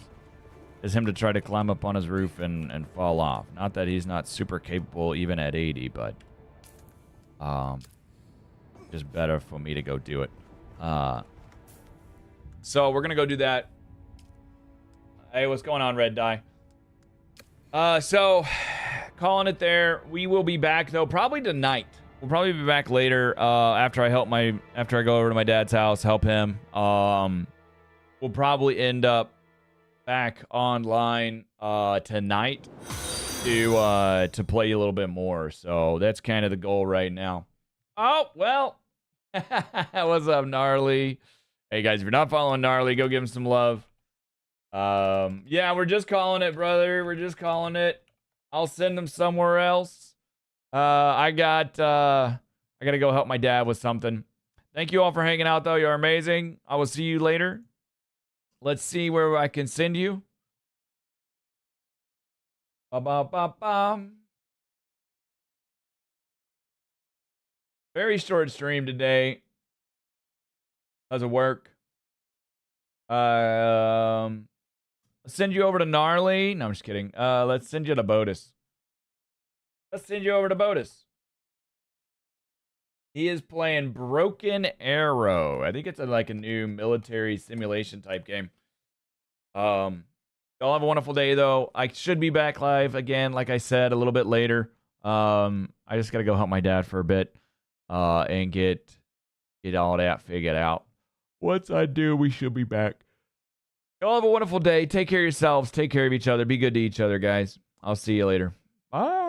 is him to try to climb up on his roof and fall off. Not that he's not super capable even at 80, but just better for me to go do it. So we're gonna go do that. Hey, what's going on, Red Die? So, calling it there. We will be back, though, probably tonight. We'll probably be back later, after I go over to my dad's house, help him. We'll probably end up back online, tonight to play a little bit more. So, that's kind of the goal right now. Oh, well. What's up, Gnarly? Hey, guys, if you're not following Gnarly, go give him some love. Yeah, we're just calling it, brother. We're just calling it. I'll send them somewhere else. I gotta go help my dad with something. Thank you all for hanging out, though. You're amazing. I will see you later. Let's see where I can send you. Ba-ba-ba-bam. Very short stream today. Doesn't work. Let's send you over to Gnarly. No, I'm just kidding. Let's send you to Botus. Let's send you over to Botus. He is playing Broken Arrow. I think it's like a new military simulation type game. Y'all have a wonderful day, though. I should be back live again, like I said, a little bit later. I just gotta go help my dad for a bit, and get all that figured out. Once I do, we should be back. Y'all have a wonderful day. Take care of yourselves. Take care of each other. Be good to each other, guys. I'll see you later. Bye.